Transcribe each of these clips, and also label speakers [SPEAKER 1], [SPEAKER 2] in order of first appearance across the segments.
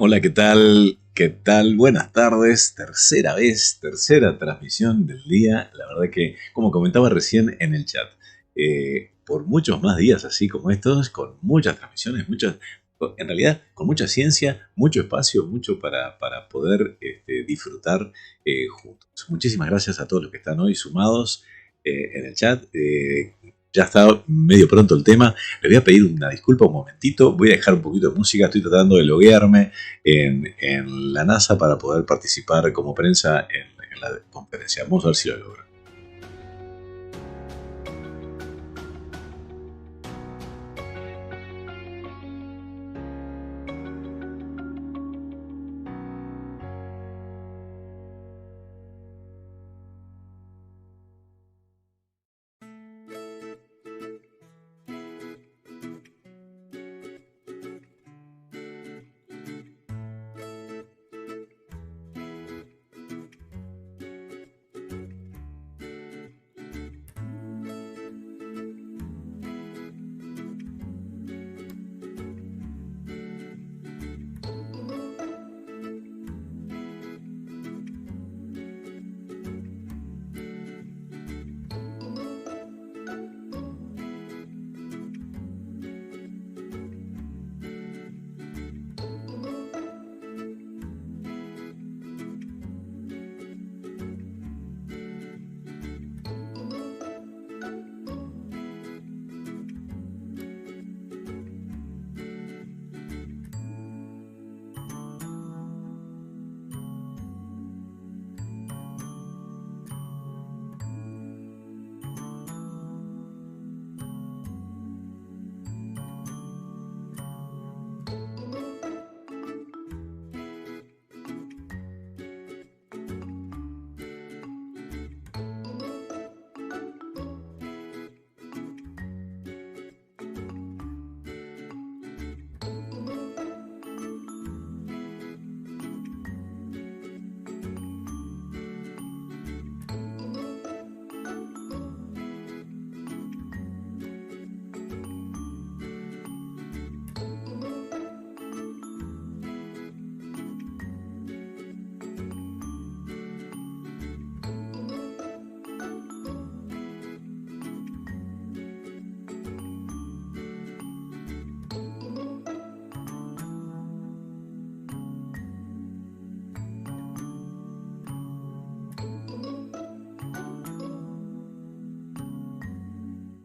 [SPEAKER 1] Hola, ¿qué tal? ¿Qué tal? Buenas tardes. Tercera vez, tercera transmisión del día. La verdad que, como comentaba recién en el chat, por muchos más días así como estos, con muchas transmisiones, en realidad con mucha ciencia, mucho espacio, mucho para poder disfrutar juntos. Muchísimas gracias a todos los que están hoy sumados en el chat. Ya está medio pronto el tema. Le voy a pedir una disculpa un momentito. Voy a dejar un poquito de música. Estoy tratando de loguearme en la NASA para poder participar como prensa en la conferencia. Vamos a ver si lo logro.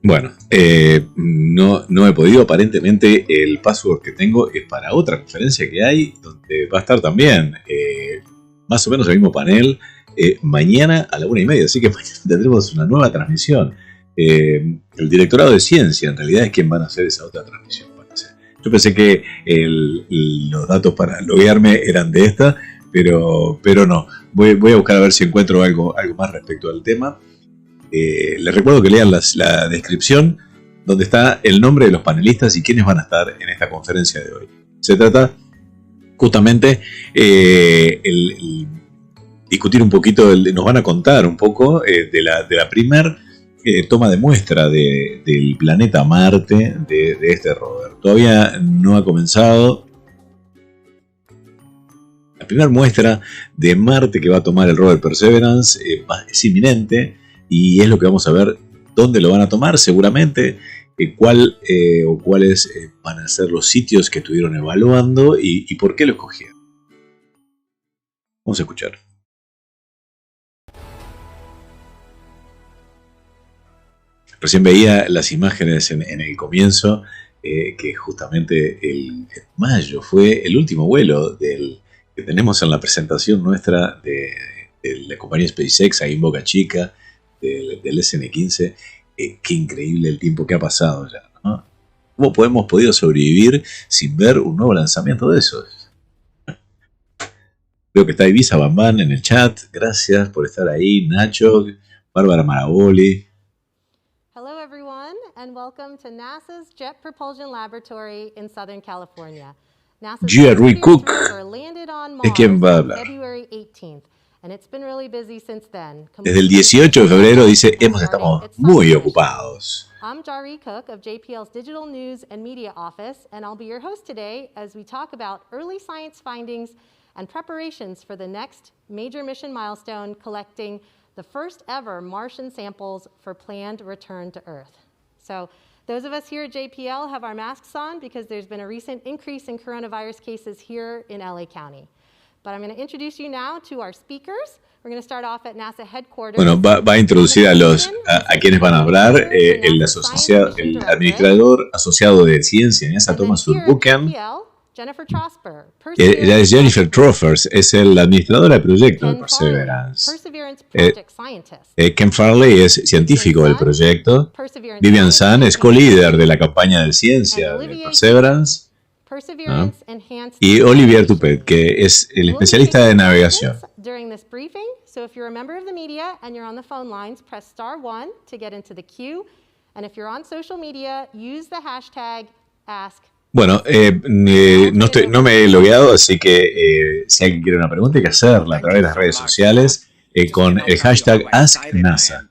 [SPEAKER 1] Bueno, no he podido. Aparentemente el password que tengo es para otra conferencia que hay, donde va a estar también más o menos el mismo panel mañana a la 1:30. Así que mañana tendremos una nueva transmisión. El Directorado de Ciencia en realidad es quien van a hacer esa otra transmisión. Yo pensé que los datos para loguearme eran de esta, pero no. Voy a buscar a ver si encuentro algo más respecto al tema. Les recuerdo que lean la descripción donde está el nombre de los panelistas y quiénes van a estar en esta conferencia de hoy. Se trata justamente el discutir un poquito, nos van a contar un poco de la primer toma de muestra del planeta Marte de este rover. Todavía no ha comenzado. La primera muestra de Marte que va a tomar el rover Perseverance es inminente. Y es lo que vamos a ver dónde lo van a tomar, seguramente, cuáles van a ser los sitios que estuvieron evaluando y por qué lo escogieron. Vamos a escuchar. Recién veía las imágenes en el comienzo, que justamente el mayo fue el último vuelo que tenemos en la presentación nuestra de la compañía SpaceX ahí en Boca Chica. Del SN15, qué increíble el tiempo que ha pasado ya, ¿no? ¿Cómo hemos podido sobrevivir sin ver un nuevo lanzamiento de esos? Veo que está Ibiza Bambán en el chat, gracias por estar ahí, Nacho, Bárbara Maraboli.
[SPEAKER 2] Hello everyone and welcome to NASA's Jet Propulsion Laboratory in Southern California.
[SPEAKER 1] Jerry Cook es quien va a hablar. Desde el 18 de febrero dice, hemos estado muy ocupados.
[SPEAKER 2] I'm Jari Cook of JPL's Digital News and Media Office, and I'll be your host today as we talk about early science findings and preparations for the next major mission milestone, collecting the first ever Martian samples for planned return to Earth. So those of us here at JPL have our masks on because there's been a recent increase in coronavirus cases here in LA County. But I'm going to introduce you now to our speakers. We're going to start off at NASA headquarters.
[SPEAKER 1] Bueno, va a introducir a quienes van a hablar. El administrador asociado de ciencia en NASA, Thomas Surbuchen. Ella es Jennifer Troffers, es la administradora de proyecto de Perseverance. Ken Farley es científico del proyecto. Vivian Sun es co-líder de la campaña de ciencia de Perseverance. Y Olivier Tupet, que es el especialista de navegación. Bueno, no me he logueado, así que si alguien quiere una pregunta hay que hacerla a través de las redes sociales con el hashtag AskNasa.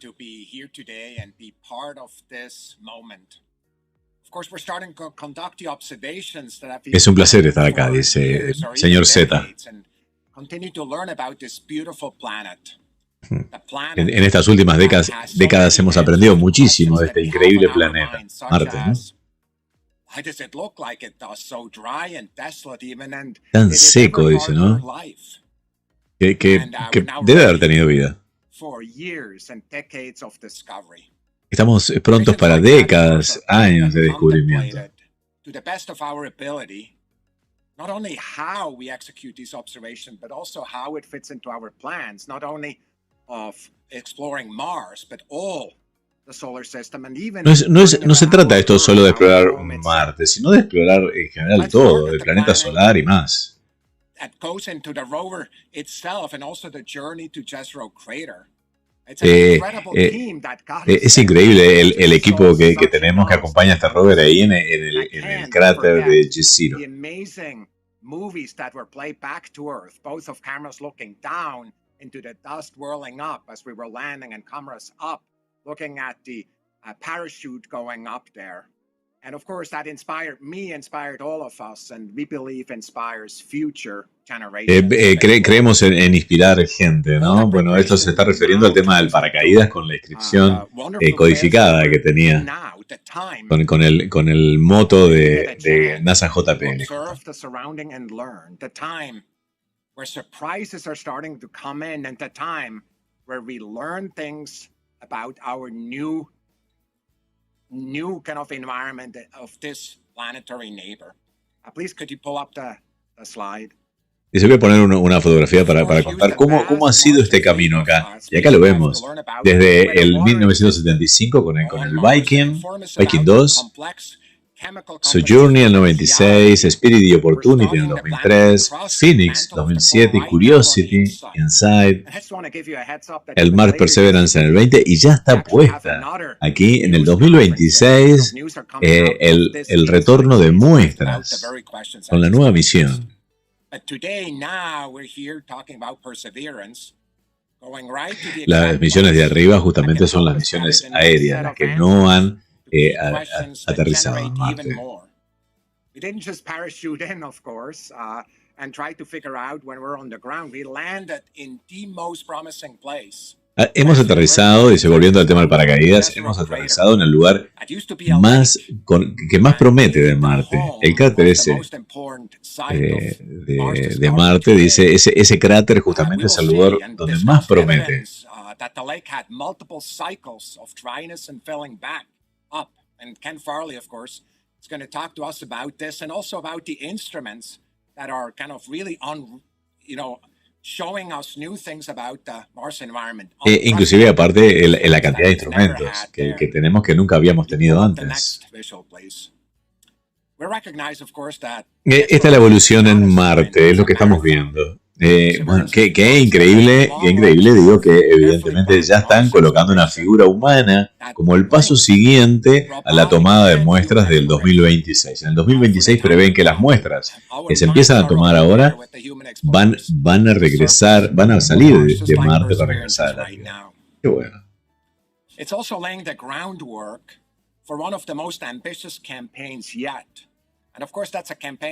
[SPEAKER 1] Es un placer estar acá, dice señor Z. En estas últimas décadas hemos aprendido muchísimo de este increíble planeta, Marte, ¿no? Tan seco, dice, ¿no? Que debe haber tenido vida. Estamos prontos para décadas, años de descubrimiento. Not only how we execute these observations, but also how it fits into our plans, not only of exploring Mars, but all the solar system and even... No se trata esto solo de explorar Marte, sino de explorar en general todo, el planeta solar y más. That goes into the rover itself and also the journey to Jezero Crater. Es increíble el equipo que tenemos que acompaña a este rover ahí en el cráter de Jezero. Movies that were played back to Earth, both of cameras looking down into the dust whirling up as we were landing and cameras up, looking at the parachute going up there. And of course that inspired all of us, and we believe inspires future generations. Creemos en inspirar gente, ¿no? Bueno, esto se está refiriendo al tema del paracaídas con la inscripción codificada que tenía con el moto de NASA JPL. Where surprises are starting to come in, and the time where we learn things about our new kind of environment of this planetary neighbor. Please, could you pull up the slide? Y se voy a poner una fotografía para contar cómo ha sido este camino acá. Y acá lo vemos. Desde el 1975 con el Viking 2, Sojourner en el 96, Spirit y Opportunity en el 2003, Phoenix 2007, Curiosity, Inside, el Mars Perseverance en el 20 y ya está puesta aquí en el 2026 el retorno de Muestras con la nueva misión. Las misiones de arriba justamente son las misiones aéreas, las que no han aterrizado en Marte. We didn't just parachute in, of course, and try to figure out when we're on the ground. We landed in the most promising place. Hemos aterrizado, y volviendo al tema del paracaídas, hemos aterrizado en el lugar que más promete de Marte. El cráter ese de Marte, dice, ese cráter justamente es el lugar donde más promete. Up. And Ken Farley, of course, is going to talk to us about this and also about the instruments that are kind of really showing us new things about the Mars environment. Inclusive, aparte, la cantidad de instrumentos que tenemos que nunca habíamos tenido antes. Esta es la evolución en Marte, es lo que estamos viendo. Bueno, qué increíble, digo que evidentemente ya están colocando una figura humana como el paso siguiente a la tomada de muestras del 2026. En el 2026 prevén que las muestras que se empiezan a tomar ahora van a regresar, van a salir de Marte para regresar a la Tierra. Qué bueno.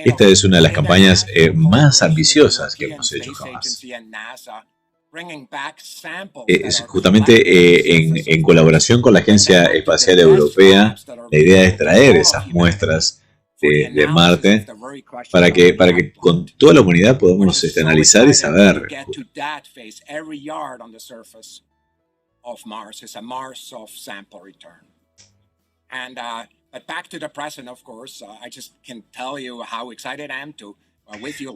[SPEAKER 1] Esta es una de las campañas más ambiciosas que hemos hecho jamás. Es justamente en colaboración con la Agencia Espacial Europea, la idea es traer esas muestras de Marte para que con toda la humanidad podamos analizar y saber.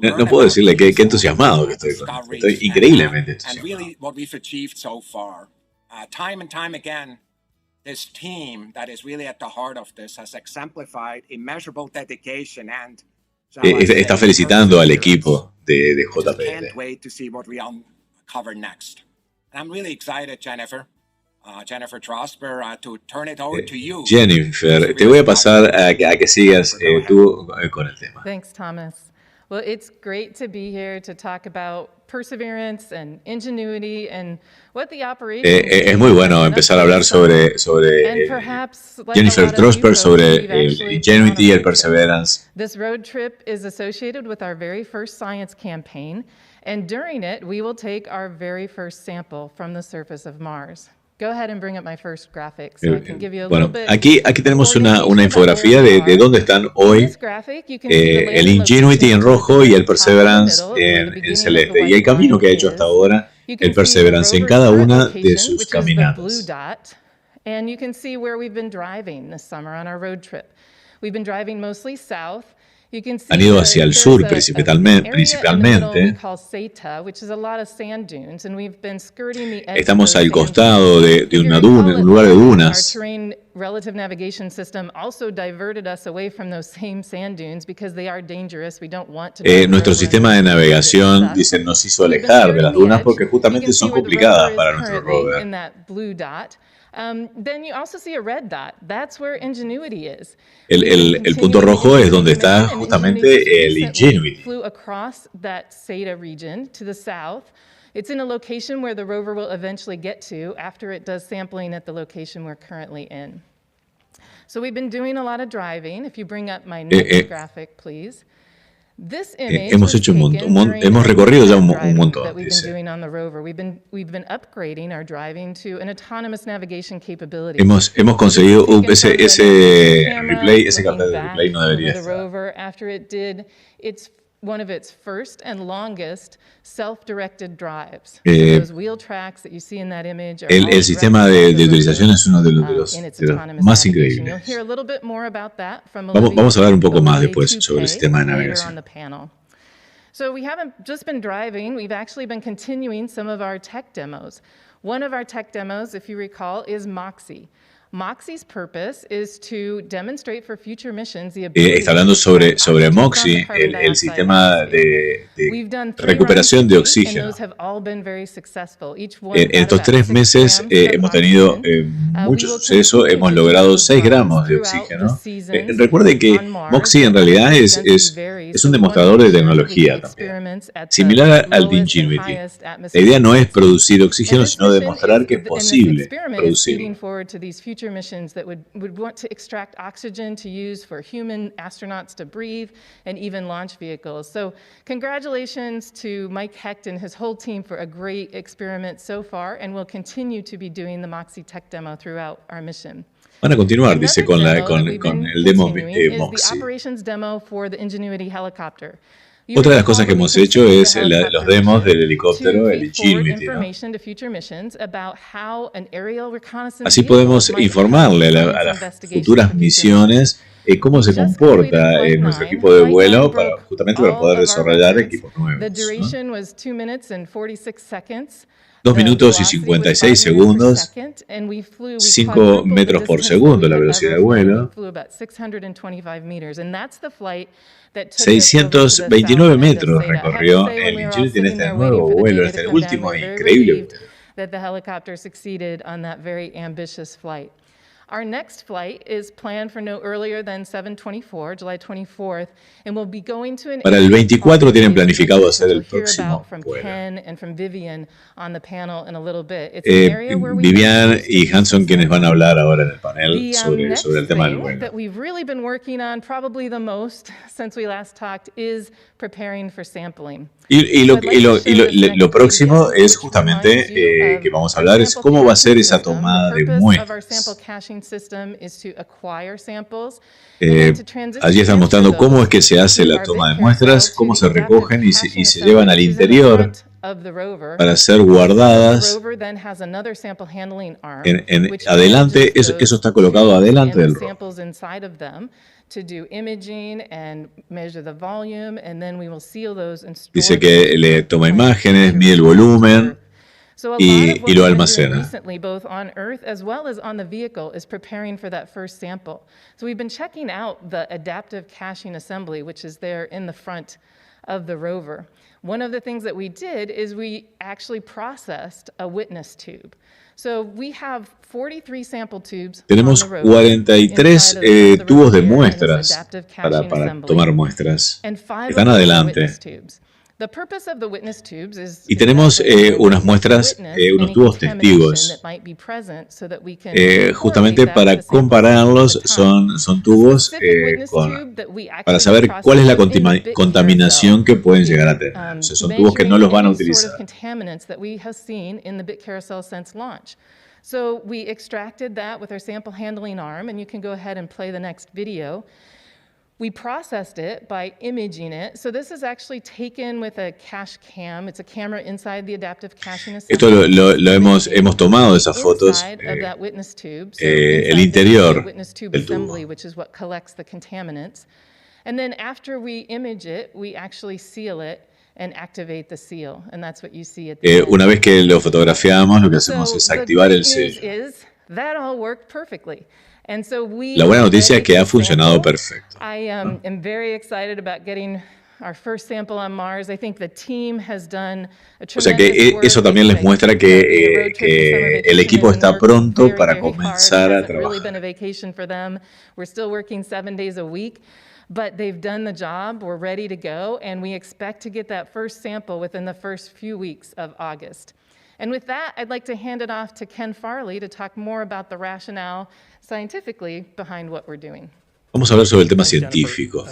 [SPEAKER 1] No puedo decirle qué entusiasmado que estoy con esto. Estoy increíblemente entusiasmado. Está felicitando al equipo de JPL. Jennifer, te voy a pasar a que sigas tú con el tema.
[SPEAKER 3] Thanks, Thomas. Well, it's great to be here to talk about perseverance and ingenuity and what the operation
[SPEAKER 1] es muy bueno empezar a hablar sobre Jennifer Trosper, sobre el Ingenuity y el Perseverance.
[SPEAKER 3] This road trip is associated with our very first science campaign, and during it, we will take our very first sample from the surface of Mars. Go ahead and bring up my first graphic so I can give you a little bit.
[SPEAKER 1] Aquí tenemos una infografía de dónde están hoy el Ingenuity en rojo y el Perseverance en celeste. Y el camino que ha hecho hasta ahora el Perseverance en cada una de sus caminatas.
[SPEAKER 3] And you can see where we've been driving this summer on our road trip. We've been driving mostly south.
[SPEAKER 1] Han ido hacia el sur principalmente. Estamos al costado de una duna, un lugar de dunas.
[SPEAKER 3] Relative navigation system also diverted us away from those same sand dunes because they are dangerous. We don't want to.
[SPEAKER 1] Nuestro sistema de navegación, dicen, nos hizo alejar de las dunas porque justamente son complicadas para nuestro rover.
[SPEAKER 3] Then you also see a red dot. That's where ingenuity is.
[SPEAKER 1] El punto rojo es donde está justamente el Ingenuity.
[SPEAKER 3] Flew across that SETA region to the south. It's in a location where the rover will eventually get to after it does sampling at the location we're currently in. So we've been doing a lot of driving. If you bring up my next graphic, please.
[SPEAKER 1] Hemos hecho hemos recorrido ya un montón. Dice. Hemos conseguido ese replay, ese cartel de replay no debería estar.
[SPEAKER 3] One of its first and longest self-directed drives. Those wheel tracks that you see in that image are
[SPEAKER 1] el sistema de utilización es uno de los más increíbles. Vamos a hablar un poco más después sobre el sistema de navegación.
[SPEAKER 3] So we haven't just been driving, we've actually been continuing some of our tech demos. One of our tech demos, if you recall, is MOXIE. MOXIE's purpose is to demonstrate for future missions the ability
[SPEAKER 1] está hablando sobre MOXIE, el sistema de recuperación de oxígeno. En estos 3 meses hemos tenido mucho suceso, hemos logrado 6 gramos de oxígeno. Recuerden que MOXIE en realidad es un demostrador de tecnología también, similar al de Ingenuity. La idea no es producir oxígeno, sino demostrar que es posible producirlo.
[SPEAKER 3] Future missions that would want to extract oxygen to use for human astronauts to breathe and even launch vehicles. So congratulations to Mike Hecht and his whole team for a great experiment so far, and we'll continue to be doing the MOXIE tech demo throughout our mission.
[SPEAKER 1] Van a continuar, dice, con el demo MOXIE.
[SPEAKER 3] Operations demo for the Ingenuity helicopter.
[SPEAKER 1] Otra de las cosas que hemos hecho es los demos del helicóptero, el Ingenuity, ¿no? Así podemos informarle a las futuras misiones cómo se comporta nuestro equipo de vuelo justamente para poder desarrollar equipos nuevos, ¿no? 2 minutos y 56 segundos, 5 metros por segundo la velocidad de vuelo, 629 metros recorrió el Ingenuity en este nuevo vuelo, en este último increíble vuelo.
[SPEAKER 3] Our next flight is planned for no earlier than 7/24, July 24th, and we'll be going to an
[SPEAKER 1] Para el 24 tienen planificado hacer el próximo vuelo. Vivian y Hanson quienes van a hablar ahora en el panel sobre el tema del vuelo.
[SPEAKER 3] That we've really been working on probably the most since we last talked is preparing for sampling.
[SPEAKER 1] Y lo próximo es justamente que vamos a hablar es cómo va a ser esa tomada de muestras. Allí están mostrando cómo es que se hace la toma de muestras, cómo se recogen y se llevan al interior para ser guardadas adelante. Eso está colocado adelante del rover. Dice que le toma imágenes, mide el volumen y lo almacena.
[SPEAKER 3] Both on Earth as well as on the vehicle is preparing for that first sample. So we've been checking out the adaptive caching assembly, which is there in the front of the rover. One of the things that we did is we actually processed a witness tube. So we have 43 sample tubes.
[SPEAKER 1] Tenemos 43 tubos de muestras para tomar muestras. Están adelante. Y tenemos unas muestras, unos tubos testigos. Justamente para compararlos, son tubos para saber cuál es la contaminación que pueden llegar a tener. O sea, son tubos que no los van a utilizar.
[SPEAKER 3] So we extracted that with our sample handling arm, and you can go ahead and play the next video. We processed it by imaging it. So this is actually taken with a cache cam. It's a camera inside the adaptive caching assembly.
[SPEAKER 1] Esto lo hemos tomado esas fotos. El interior del tubo.
[SPEAKER 3] Which is what collects the contaminants. And then after we image it, we actually seal it and activate the seal. And that's what you see at the end.
[SPEAKER 1] Una vez que lo fotografiamos, lo que hacemos es activar el sello.
[SPEAKER 3] That all worked perfectly.
[SPEAKER 1] La buena noticia es que ha funcionado perfecto.
[SPEAKER 3] I am very excited about getting our first sample on Mars. I think the team has done a tremendous work.
[SPEAKER 1] O sea que eso también les muestra que el equipo está pronto para comenzar a trabajar.
[SPEAKER 3] We're still working 7 days a week, but they've done the job. We're ready to go, and we expect to get that first sample within the first few weeks of August. And with that, I'd like to hand it off to Ken Farley to talk more about the rationale scientifically behind what we're doing.
[SPEAKER 1] Vamos a hablar sobre el tema científico.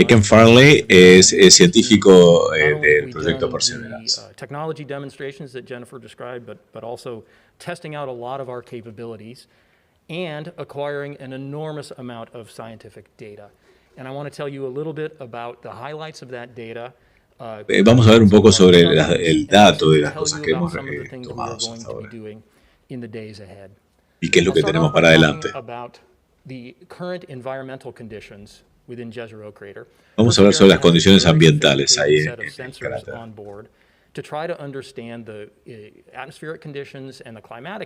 [SPEAKER 1] Ken Farley es científico del proyecto Perseverance.
[SPEAKER 4] Technology demonstrations that Jennifer described, but also testing out a lot of our capabilities and acquiring an enormous amount of scientific data. And I want to tell you a little bit about the highlights of that data.
[SPEAKER 1] Vamos a ver un poco sobre el dato de las cosas que hemos tomado hasta ahora y qué es lo que tenemos para adelante. Vamos a hablar sobre las condiciones ambientales ahí en el cráter.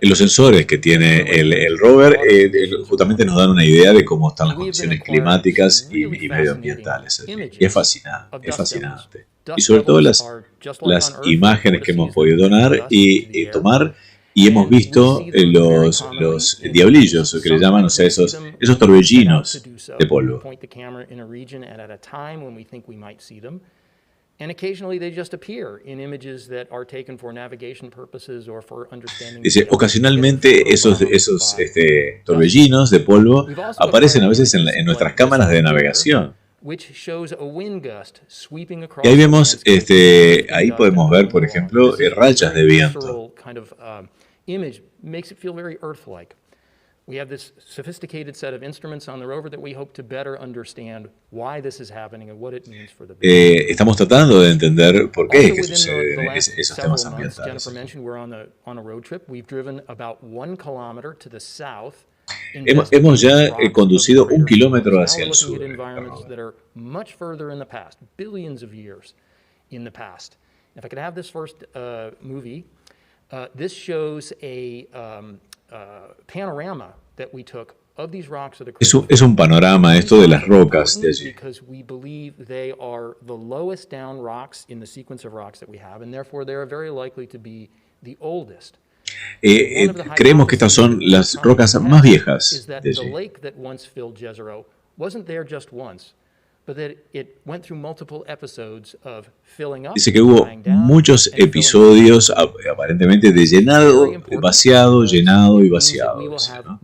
[SPEAKER 1] Los sensores que tiene el rover justamente nos dan una idea de cómo están las condiciones climáticas y medioambientales. Y es fascinante. Y sobre todo las imágenes que hemos podido tomar y hemos visto los diablillos, que le llaman, o sea, esos torbellinos de polvo. Dice, ocasionalmente esos torbellinos de polvo aparecen a veces en nuestras cámaras de navegación. Y ahí vemos, ahí podemos ver, por ejemplo, rachas de viento.
[SPEAKER 4] We have this sophisticated set of instruments on the rover that we hope to better understand why this is happening and what it means for the business.
[SPEAKER 1] Estamos tratando de entender por qué es que suceden esos temas ambientales.
[SPEAKER 4] Jennifer mentioned we're on a road trip. We've driven about 1 kilometer to the south.
[SPEAKER 1] Hemos ya conducido 1 kilómetro hacia el sur.
[SPEAKER 4] Environments that are much further in the past, billions of years in the past. If I could have this first movie, this shows a panorama that we took of these rocks of the
[SPEAKER 1] es un panorama esto de las rocas de allí.
[SPEAKER 4] Because we believe they are the lowest down rocks in the sequence of rocks that we have, and therefore they are very likely to be the oldest.
[SPEAKER 1] Creemos que estas son las rocas más viejas de allí. Dice que hubo muchos episodios aparentemente de llenado, vaciado, llenado y vaciado. Dice, ¿no?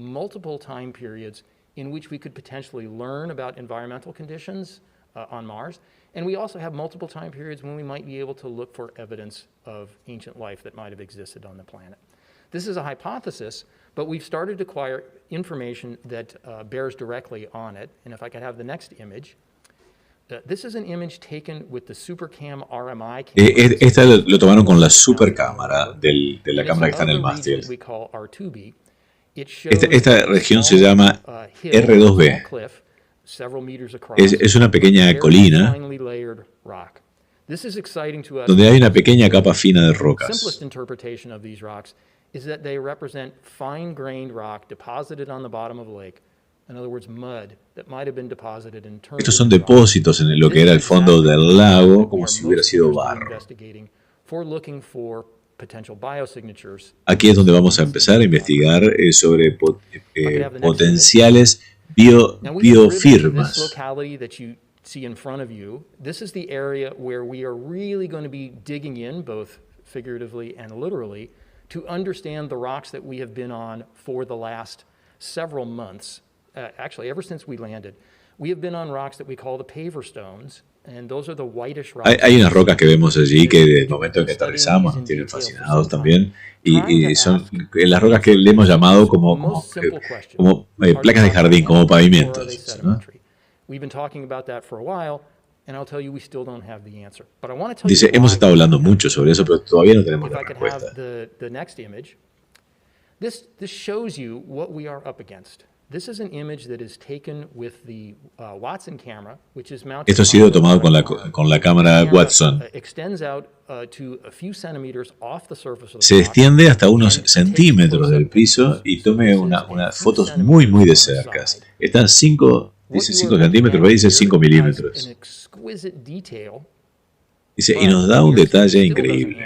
[SPEAKER 4] In which we could potentially learn about environmental conditions on Mars. And we also have multiple time periods when we might be able to look for evidence of ancient life that might have existed on the planet. This is a hypothesis, but we've started to acquire information that bears directly on it. And if I could have the next image. This is an image taken with the SuperCam RMI camera.
[SPEAKER 1] Esta lo tomaron con la supercámara de la cámara que está en el mástil. Esta región se llama R2B. Es una pequeña colina donde hay una pequeña capa fina de rocas. Estos son depósitos en lo que era el fondo del lago, como si hubiera sido barro. Aquí es donde vamos a empezar a investigar sobre potenciales biofirmas.
[SPEAKER 4] See in front of you, this is the area where we are really going to be digging in, both figuratively and literally, to understand the rocks that we have been on for the last several months. Actually, ever since we landed, we have been on rocks that we call the paver stones, and those are the whitish rocks.
[SPEAKER 1] Hay unas rocas que vemos allí que desde el momento en que aterrizamos nos tienen fascinados también, y son las rocas que le hemos llamado como placas de jardín, como pavimentos, ¿no?
[SPEAKER 4] We've been talking about that for a while, and I'll tell you we still don't have the answer. But I want to tell
[SPEAKER 1] Dice,
[SPEAKER 4] you
[SPEAKER 1] hemos estado hablando mucho sobre eso, pero todavía no tenemos la respuesta.
[SPEAKER 4] If I could have the next image. This shows you what we are up against. This is an image that is taken with the Watson camera, which is mounted.
[SPEAKER 1] Esto ha sido tomado con la cámara Watson.
[SPEAKER 4] Extends out to a few centimeters off the surface of the
[SPEAKER 1] Se extiende hasta unos centímetros del piso y tome unas fotos muy de cerca. Están 5 centímetros, dice 5 milímetros. Dice, y nos da un detalle increíble.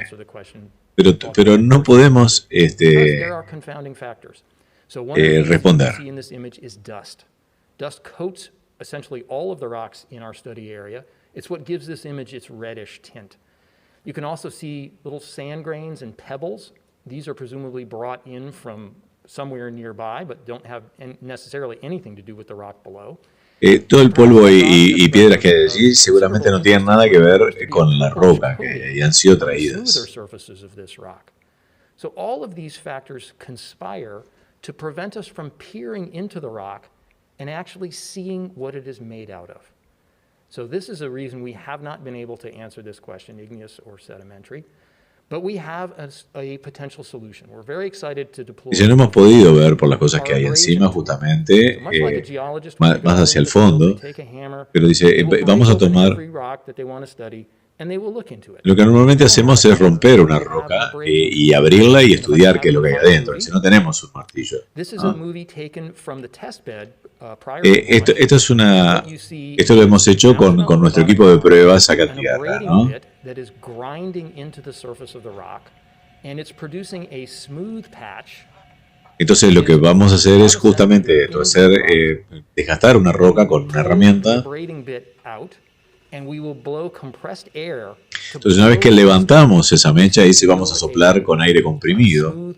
[SPEAKER 1] Pero no podemos responder.
[SPEAKER 4] Dust coats essentially all of the rocks in our study area. It's what gives this image its reddish tint. You can also see little sand grains and pebbles. These are presumably brought in from somewhere nearby, but don't have necessarily anything to do with the rock below.
[SPEAKER 1] Todo el polvo y piedras que hay allí seguramente no tienen nada que ver con la roca que han sido traídas.
[SPEAKER 4] So all of these factors conspire to prevent us from peering into the rock and actually seeing what it is made out of. So this is a reason we have not been able to answer this question, igneous or sedimentary. But we have a potential solution. We're very excited to deploy.
[SPEAKER 1] Dice, no hemos podido ver por las cosas que hay encima, justamente, más hacia el fondo, pero dice, vamos a tomar. Lo que normalmente hacemos es romper una roca y abrirla y estudiar qué es lo que hay adentro. Si no tenemos un martillo, ¿no? Esto lo hemos hecho con nuestro equipo de pruebas acá en Tierra, ¿no? Entonces lo que vamos a hacer es justamente esto, desgastar una roca con una herramienta. Entonces una vez que levantamos esa mecha, ahí sí vamos a soplar con aire comprimido.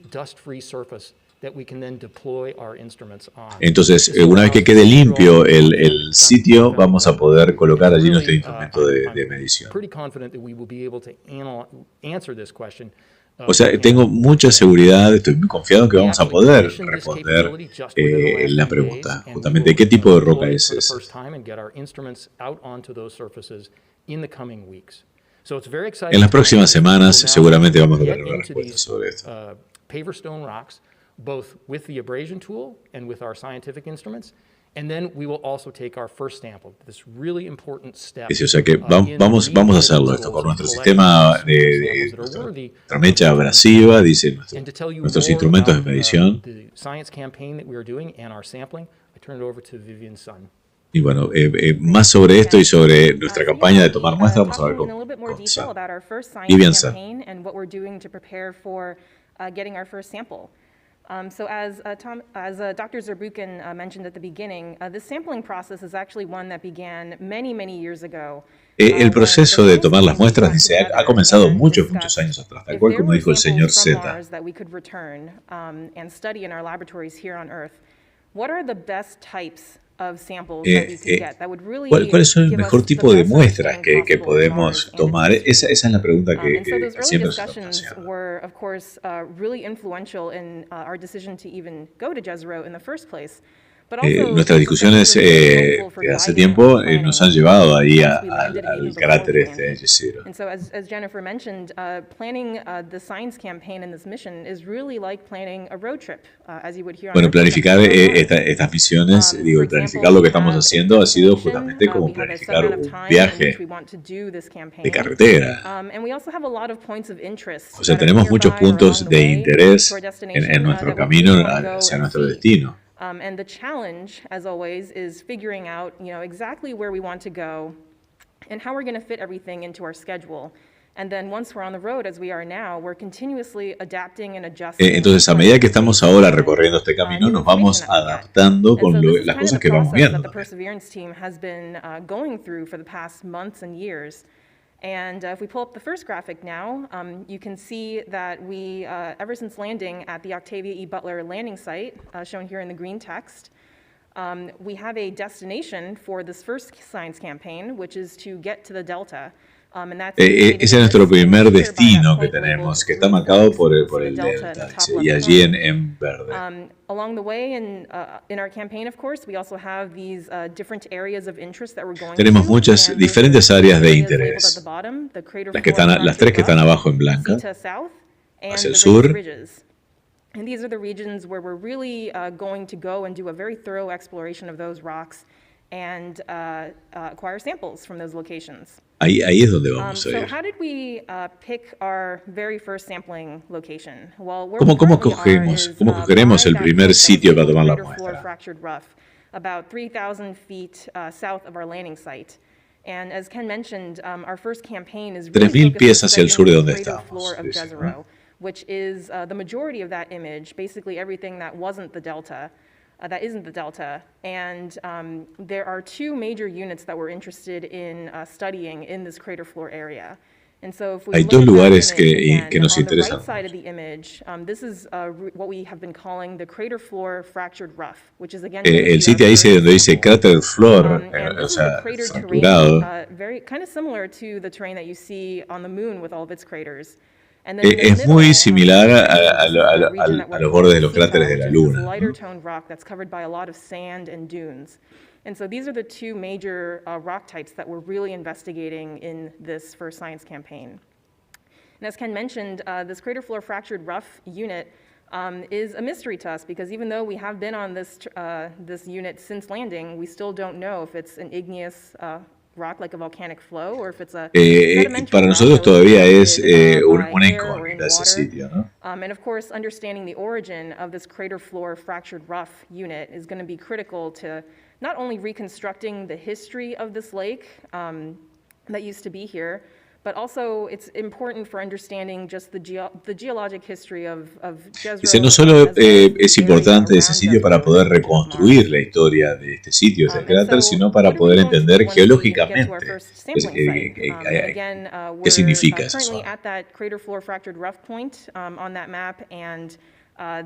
[SPEAKER 1] Entonces una vez que quede limpio el sitio, vamos a poder colocar allí nuestro instrumento de medición. O sea, tengo mucha seguridad, estoy muy confiado en que vamos a poder responder la pregunta, justamente, ¿qué tipo de roca es esa? En las próximas semanas seguramente vamos a tener una respuesta sobre esto.
[SPEAKER 4] Both with the abrasion tool and with our scientific instruments, and then we will also take our first sample, this really important step.
[SPEAKER 1] O sea que vamos a hacerlo esto con nuestro sistema de nuestra mecha abrasiva, dice nuestros instrumentos de medición.
[SPEAKER 4] The science campaign that we are doing and our sampling, I turn it over to Vivian Sun.
[SPEAKER 1] Y bueno, más sobre esto y sobre nuestra campaña de tomar muestras, vamos a ver con Vivian Sun.
[SPEAKER 5] getting our first sample. So as Dr. Zurbuchen mentioned at the beginning, this sampling process is actually one that began many, many years ago.
[SPEAKER 1] El proceso de tomar las muestras, dice, ha comenzado muchos años atrás, tal cual como dijo el señor Z. ¿Cuál es el mejor tipo de muestras que podemos tomar? Esa es la pregunta que siempre se está haciendo. Nuestras discusiones de hace tiempo nos han llevado ahí al cráter de Jezero.
[SPEAKER 5] And so as Jennifer mentioned, planning the science campaign in this mission is really like planning a road trip, as you would hear on
[SPEAKER 1] Bueno, planificar estas misiones, y planificar lo que estamos haciendo ha sido justamente como planificar un viaje de carretera. O sea, tenemos muchos puntos de interés en nuestro camino hacia nuestro destino.
[SPEAKER 5] And the challenge, as always, is figuring out, exactly where we want to go and how we're going to fit everything into our schedule. And then once we're on the road, as we are now, we're continuously adapting and adjusting.
[SPEAKER 1] Entonces, a medida que estamos ahora recorriendo este camino, nos vamos adaptando con las cosas que vamos viendo.
[SPEAKER 5] The Perseverance team has been going through for the past months and years. And if we pull up the first graphic now, you can see that we, ever since landing at the Octavia E. Butler landing site, shown here in the green text, we have a destination for this first science campaign, which is to get to the Delta.
[SPEAKER 1] Ese es nuestro primer destino que tenemos, que está marcado por el delta, y allí en verde.
[SPEAKER 5] Along the way, in our campaign, of course, we also have these different areas of interest that we're going.
[SPEAKER 1] Tenemos muchas diferentes áreas de interés. Las tres que están abajo en blanca, hacia el sur.
[SPEAKER 5] And these are the regions where we're really going to go and do a very thorough exploration of those rocks and acquire samples from those locations.
[SPEAKER 1] Ahí es donde vamos a ir.
[SPEAKER 5] So how did we pick our very first sampling location? Well,
[SPEAKER 1] ¿Cómo cogeremos el primer sitio para tomar la muestra?
[SPEAKER 5] About 3,000 feet south of our landing site. And as Ken mentioned, our first campaign is really
[SPEAKER 1] 3,000 pies hacia el sur de donde estamos,
[SPEAKER 5] which is the majority of that image, basically everything that wasn't the delta. That isn't the delta, and there are two major units that we're interested in studying in this crater floor area. And so if we
[SPEAKER 1] Hay dos lugares que nos interesan.
[SPEAKER 5] On the right side of the image, this is what we have been calling the crater floor fractured rough, which is again
[SPEAKER 1] el sitio ahí donde dice cráter floor, o sea, fracturado.
[SPEAKER 5] Very kind of similar to the terrain that you see on the moon with all of its craters.
[SPEAKER 1] Es muy similar a los bordes de los cráteres de la Luna.
[SPEAKER 5] And so these are the two major rock types that we're really investigating in this first science campaign. And as Ken mentioned, this crater floor fractured rough unit is a mystery to us because even though we have been on this unit since landing, we still don't know if it's an igneous rock like a volcanic flow or if it's a
[SPEAKER 1] para nosotros todavía es una incógnita ese sitio, ¿no?
[SPEAKER 5] And of course, understanding the origin of this crater floor fractured rough unit is going to be critical to not only reconstructing the history of this lake that used to be here, but also it's important for understanding just the geologic history of Jezero.
[SPEAKER 1] No solo es importante ese sitio para poder reconstruir la historia de este sitio, este cráter, sino para poder entender geológicamente qué significa esa zona.
[SPEAKER 5] At that crater floor fractured rough point on that map, and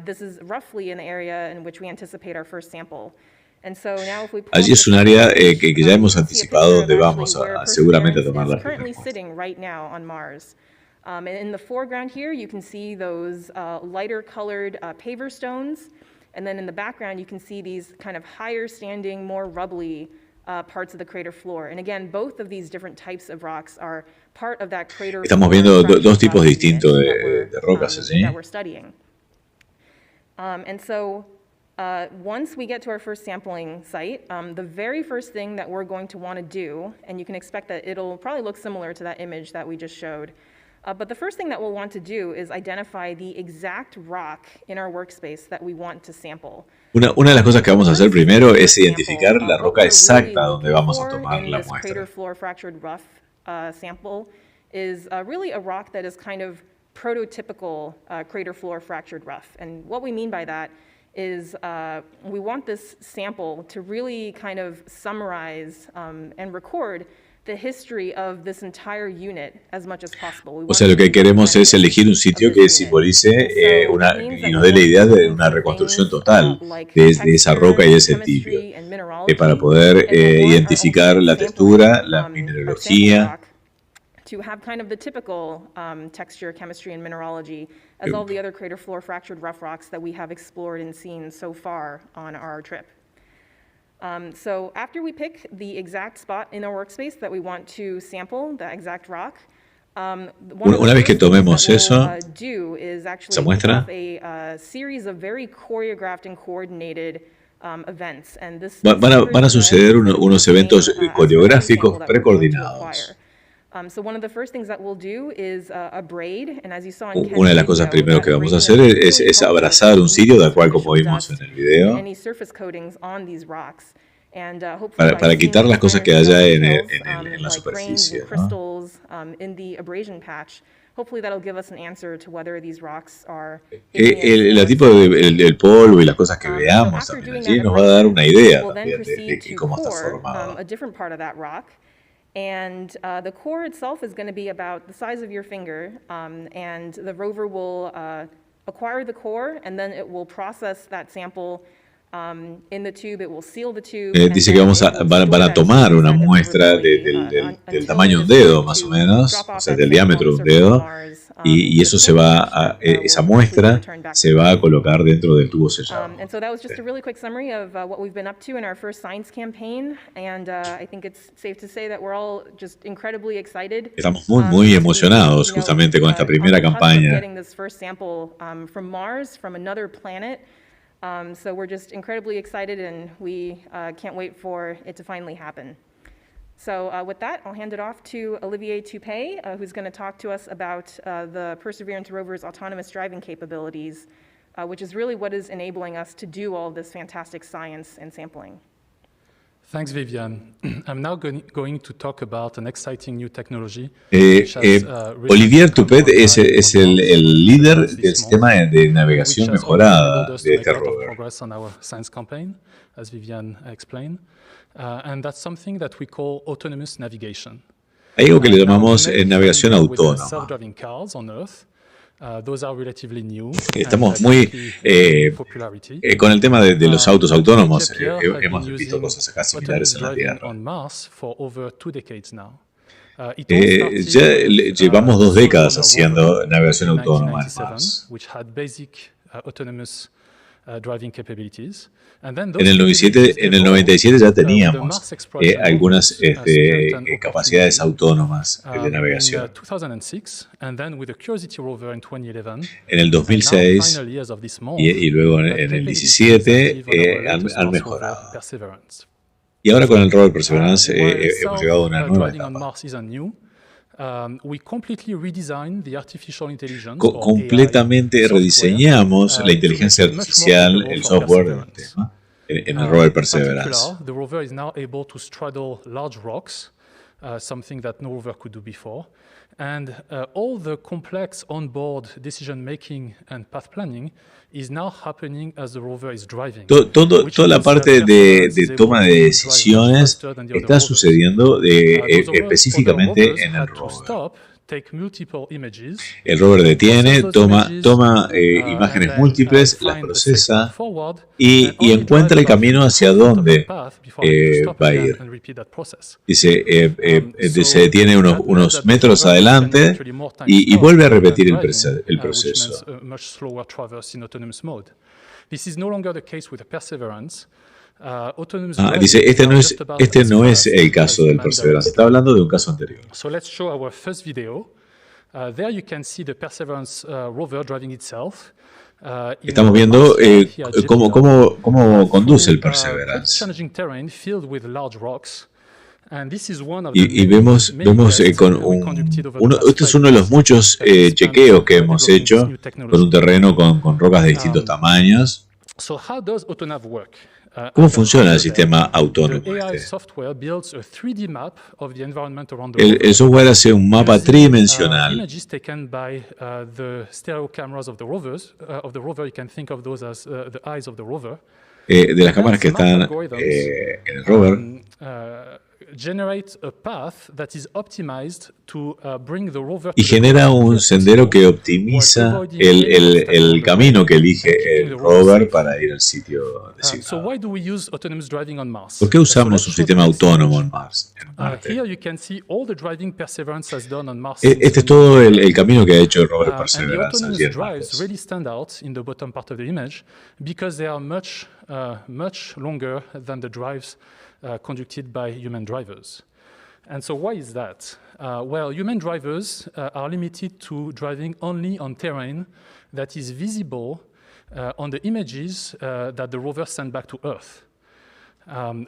[SPEAKER 5] this is roughly in the area in which we anticipate our first sample.
[SPEAKER 1] Allí es un área que ya hemos anticipado donde vamos seguramente a tomar la primera muestra.
[SPEAKER 5] In the foreground here, you can see those lighter colored paver stones, and then in the background, you can see these kind of higher standing, more rubbly parts of the crater floor. And again, both of these different types of rocks are part of that crater.
[SPEAKER 1] Estamos viendo dos tipos distintos de rocas allí.
[SPEAKER 5] That we're studying. And so once we get to our first sampling site, the very first thing that we're going to want to do, and you can expect that it'll probably look similar to that image that we just showed, but the first thing that we'll want to do is identify the exact rock in our workspace that we want to sample.
[SPEAKER 1] Una de las cosas que vamos a hacer primero es identificar la roca exacta donde vamos a tomar la muestra.
[SPEAKER 5] Crater floor fractured rough sample is really a rock that is kind of prototypical crater floor fractured rough. And what we mean by that is we want this sample to really kind of summarize and record the history of this entire unit as much as possible.
[SPEAKER 1] O sea, lo que queremos es elegir un sitio que simbolice y nos dé la idea de una reconstrucción total de esa roca y ese tibio, para poder identificar la textura, la mineralogía.
[SPEAKER 5] To have kind of the typical texture, chemistry, and mineralogy as all the other crater floor fractured rough rocks that we have explored and seen so far on our trip. So after we pick the exact spot in our workspace that we want to sample, the exact rock,
[SPEAKER 1] una vez que tomemos eso, esa muestra,
[SPEAKER 5] a series of very choreographed and coordinated events. And this
[SPEAKER 1] van a suceder unos eventos coreográficos precoordinados.
[SPEAKER 5] So one of the first things that we'll do is a braid, and as you saw in Ken's
[SPEAKER 1] Una de las cosas primero que vamos a hacer es abrazar un cirio, de cual como vimos en el video,
[SPEAKER 5] any surface coatings on these rocks, and
[SPEAKER 1] para quitar las cosas que haya en la superficie, ¿no?
[SPEAKER 5] Crystals in the abrasion patch. Hopefully that'll give us an answer to whether these rocks are
[SPEAKER 1] el tipo del polvo y las cosas que veamos también allí nos va a dar una idea también de cómo está formado.
[SPEAKER 5] A different part of that rock. And the core itself is going to be about the size of your finger, and the rover will acquire the core, and then it will process that sample in the tube. It will seal the tube.
[SPEAKER 1] Dice que van a tomar una muestra del tamaño de un dedo, más o menos, o sea, del diámetro de un dedo, y eso esa muestra se va a colocar dentro del tubo sellado.
[SPEAKER 5] And so that was just a really quick summary of what we've been up to in our first science campaign, and I think it's safe to say that we're all just incredibly excited.
[SPEAKER 1] Estamos muy emocionados justamente con esta primera campaña.
[SPEAKER 5] Getting this first sample from Mars, from another planet. So we're just incredibly excited, and we can't wait for it to finally happen. So with that, I'll hand it off to Olivier Toupé, who's going to talk to us about the Perseverance rover's autonomous driving capabilities, which is really what is enabling us to do all this fantastic science and sampling.
[SPEAKER 6] Thanks, Vivian. I'm now going to talk about an exciting new technology.
[SPEAKER 1] Olivier Toupé es el líder del sistema de navegación mejorada de este rover.
[SPEAKER 6] Progress on our science campaign, as Vivian explained. And that's something that we call autonomous navigation.
[SPEAKER 1] Hay algo que le llamamos navegación autónoma.
[SPEAKER 6] Self-driving cars on Earth. Those are relatively new.
[SPEAKER 1] Estamos muy con el tema de los autos autónomos. Hemos visto cosas acá similares en la Tierra.
[SPEAKER 6] On Mars for over 2 decades now.
[SPEAKER 1] Ya llevamos 2 décadas haciendo navegación autónoma en Mars.
[SPEAKER 6] Which had basic autonomous driving capabilities.
[SPEAKER 1] En el 97 ya teníamos algunas capacidades autónomas de navegación. En el 2006 y luego en el 17 han mejorado. Y ahora con el rover Perseverance hemos llegado a una nueva etapa. Completamente rediseñamos la inteligencia artificial, el software del tema, en el rover Perseverance.
[SPEAKER 6] The rover is now able to straddle large rocks, something that no rover could do before, and all the complex onboard decision making and path planning is now happening as the rover is driving.
[SPEAKER 1] Toda la parte de toma de decisiones está sucediendo específicamente en el rover. El rover detiene, toma imágenes múltiples, las procesa y encuentra el camino hacia dónde va a ir. Dice, se detiene unos metros adelante y vuelve a repetir el proceso. Dice, este no es el caso del Perseverance, está hablando de un caso anterior.
[SPEAKER 6] So let's show our first video. There you can see the Perseverance rover driving itself.
[SPEAKER 1] Estamos viendo cómo conduce el Perseverance.
[SPEAKER 6] Challenging terrain filled with large rocks.
[SPEAKER 1] Y vemos este es uno de los muchos chequeos que hemos hecho con un terreno con rocas de distintos tamaños.
[SPEAKER 6] So how does AutoNav work?
[SPEAKER 1] ¿Cómo funciona el sistema autónomo este? El software hace un mapa tridimensional de las cámaras que están en el rover. Y genera un sendero que optimiza el camino que elige el rover para ir al sitio designado. ¿Por qué usamos un sistema autónomo en Marte? Este es todo el camino que ha hecho el rover Perseverance allí en Marte.
[SPEAKER 6] Much longer than the drives conducted by human drivers. And so why is that? Well, human drivers are limited to driving only on terrain that is visible on the images that the rover sent back to Earth.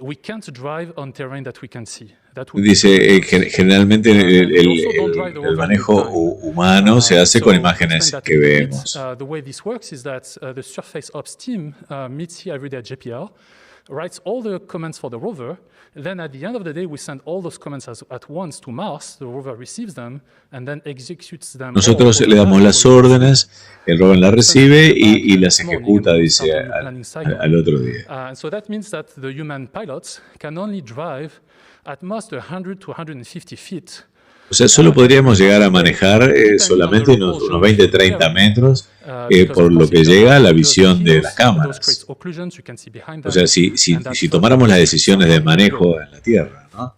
[SPEAKER 6] We can't drive on terrain that we can see.
[SPEAKER 1] Dice, generalmente el manejo humano se hace con imágenes que vemos.
[SPEAKER 6] The way this works is that the Surface Ops team meets here every day at JPL, writes all the commands for the rover. Then at the end of the day, we send all those commands at once to Mars. The rover receives them and then executes them.
[SPEAKER 1] Nosotros le damos las órdenes, el rover las recibe y las ejecuta, dice, al otro día.
[SPEAKER 6] And so that means that the human pilots can only drive at most 100 to 150 feet.
[SPEAKER 1] O sea, solo podríamos llegar a manejar solamente unos 20-30 metros por lo que llega a la visión de las cámaras. O sea, si tomáramos las decisiones de manejo en la Tierra, ¿no?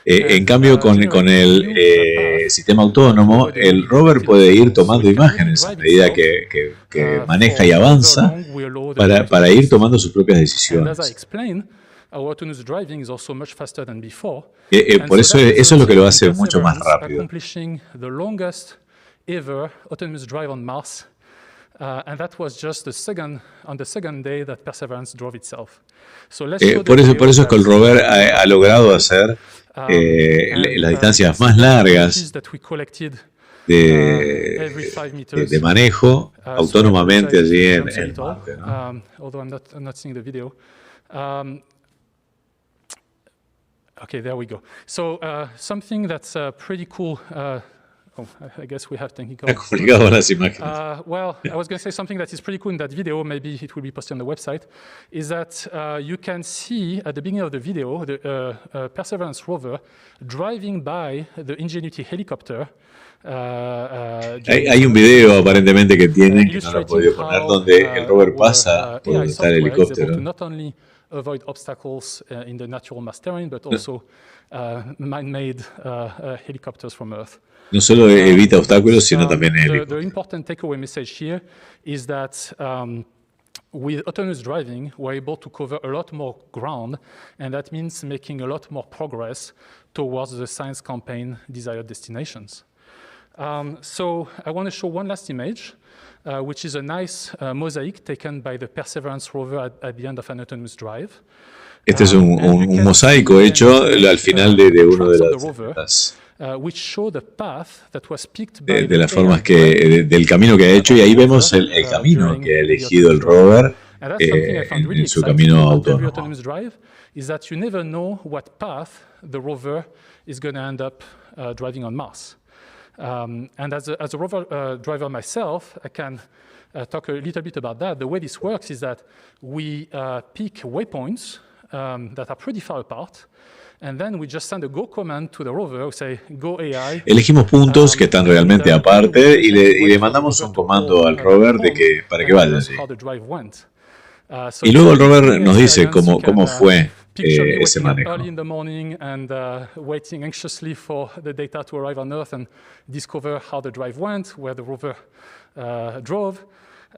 [SPEAKER 1] En cambio, con el sistema autónomo, el rover puede ir tomando imágenes a medida que maneja y avanza para ir tomando sus propias decisiones. Por eso es lo que lo hace mucho más rápido. Por eso es que el rover ha logrado hacer las distancias más largas de manejo autónomamente allí en Marte, ¿no?
[SPEAKER 6] Okay, there we go. So something that's pretty cool. I guess we have technical. Well, I was going to say something that is pretty cool in that video. Maybe it will be posted on the website. Is that you can see at the beginning of the video the Perseverance rover driving by the Ingenuity helicopter.
[SPEAKER 1] Hay un video aparentemente que tienen, que no lo he podido poner, donde el rover pasa por donde está el helicóptero.
[SPEAKER 6] Avoid obstacles in the natural mass terrain, but also man-made helicopters from Earth.
[SPEAKER 1] No solo evita obstáculos, sino también helicópteros.
[SPEAKER 6] The important takeaway message here is that with autonomous driving, we're able to cover a lot more ground, and that means making a lot more progress towards the science campaign desired destinations. So I want to show one last image. Which is a nice mosaic taken by the Perseverance rover at the end of an autonomous drive.
[SPEAKER 1] Este es un mosaico hecho al final de uno de las formas del camino que ha hecho, y ahí vemos el camino que ha elegido el rover en su camino autónomo.
[SPEAKER 6] Is that you never know what path the rover is going to end up driving on Mars. And as a rover driver myself, I can talk a little bit about that. The way this works is that we pick waypoints that are pretty far apart, and then we just send a go command to the rover, say go AI.
[SPEAKER 1] Elegimos puntos que están realmente aparte y le mandamos un comando al rover para que vaya allí. Y luego el rover nos dice cómo fue ese manejo.
[SPEAKER 6] Early in the morning and waiting anxiously for the data to arrive on Earth and discover how the drive went, where the rover drove.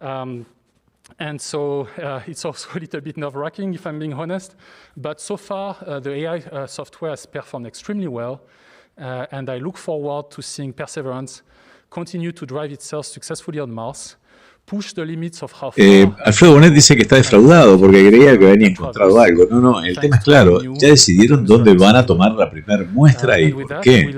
[SPEAKER 6] And so it's also a little bit nerve-wracking, if I'm being honest. But so far, the AI software has performed extremely well. And I look forward to seeing Perseverance continue to drive itself successfully on Mars.
[SPEAKER 1] Alfredo Bonet dice que está defraudado porque creía que habían encontrado algo. No, el tema es claro. Ya decidieron dónde van a tomar la primera muestra y por qué.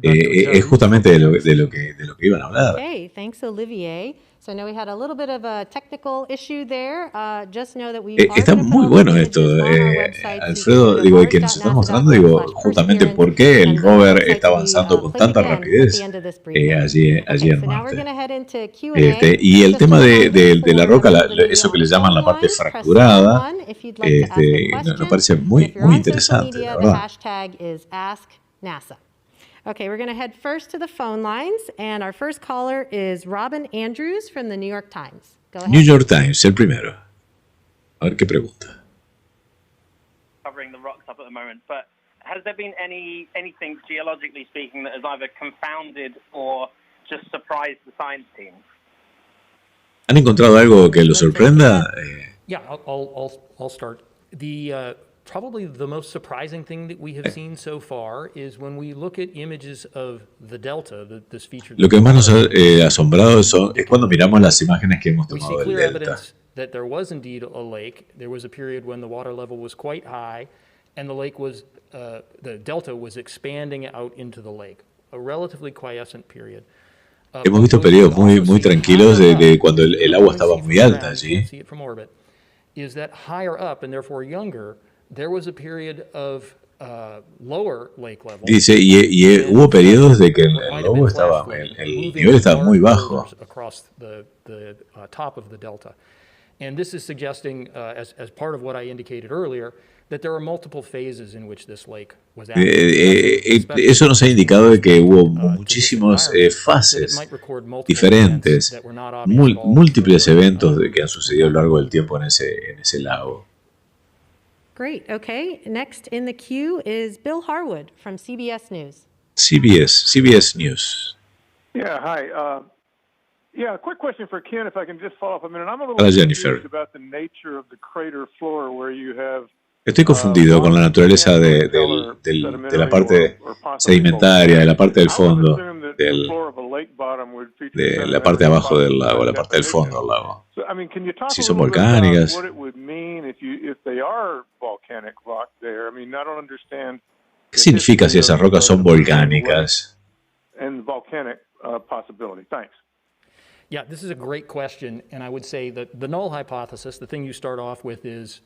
[SPEAKER 1] Es justamente de lo que iban a hablar.
[SPEAKER 2] Okay, thanks Olivier. So I know we had a little bit of a technical issue there. Just know that we
[SPEAKER 1] Está muy bueno esto, Alfredo, digo, y que nos estás mostrando, digo, justamente por qué el rover está avanzando con tanta rapidez allí en Marte. Y el tema de la roca, eso que le llaman la parte fracturada, nos parece muy interesante, la verdad.
[SPEAKER 2] Okay, we're going to head first to the phone lines, and our first caller is Robin Andrews from the New York Times. Go ahead.
[SPEAKER 1] New York Times, el primero. A ver qué pregunta.
[SPEAKER 7] Covering the rocks up at the moment, but has there been anything geologically speaking that has either confounded or just surprised the science team?
[SPEAKER 1] ¿Han encontrado algo que los sorprenda?
[SPEAKER 4] Yeah, I'll start. Probably the most surprising thing that we have seen so far is when we look at images of the delta, this feature.
[SPEAKER 1] Lo que más nos ha asombrado es cuando miramos las imágenes que hemos tomado del delta.
[SPEAKER 4] That there was indeed a lake. There was a period when the water level was quite high, and the delta was expanding out into the lake. A relatively quiescent period.
[SPEAKER 1] Hemos visto periodos muy tranquilos de cuando el agua estaba muy alta allí.
[SPEAKER 4] Is that higher up and therefore younger? There was a period of lower lake level.
[SPEAKER 1] Dice, y hubo periodos de que el nivel estaba muy bajo.
[SPEAKER 4] Across the top of the delta. And this is suggesting, as part of what I indicated earlier, that there are multiple phases in which this lake was active.
[SPEAKER 1] Eso nos ha indicado de que hubo muchísimas fases diferentes, múltiples eventos que han sucedido a lo largo del tiempo en ese lago.
[SPEAKER 2] Great. Okay. Next in the queue is Bill Harwood from CBS News.
[SPEAKER 1] CBS News.
[SPEAKER 8] Yeah. Hi. A quick question for Ken, if I can just follow up a minute. I'm a little
[SPEAKER 1] confused
[SPEAKER 8] about the nature of the crater floor where you have.
[SPEAKER 1] Estoy confundido con la naturaleza de la parte sedimentaria, de la parte del fondo, de la parte de abajo del lago, la parte del fondo del lago. Si son volcánicas. ¿Qué significa si esas rocas son volcánicas?
[SPEAKER 4] Yeah, this is a great question, and I would say that the null hypothesis, the thing you start off with is,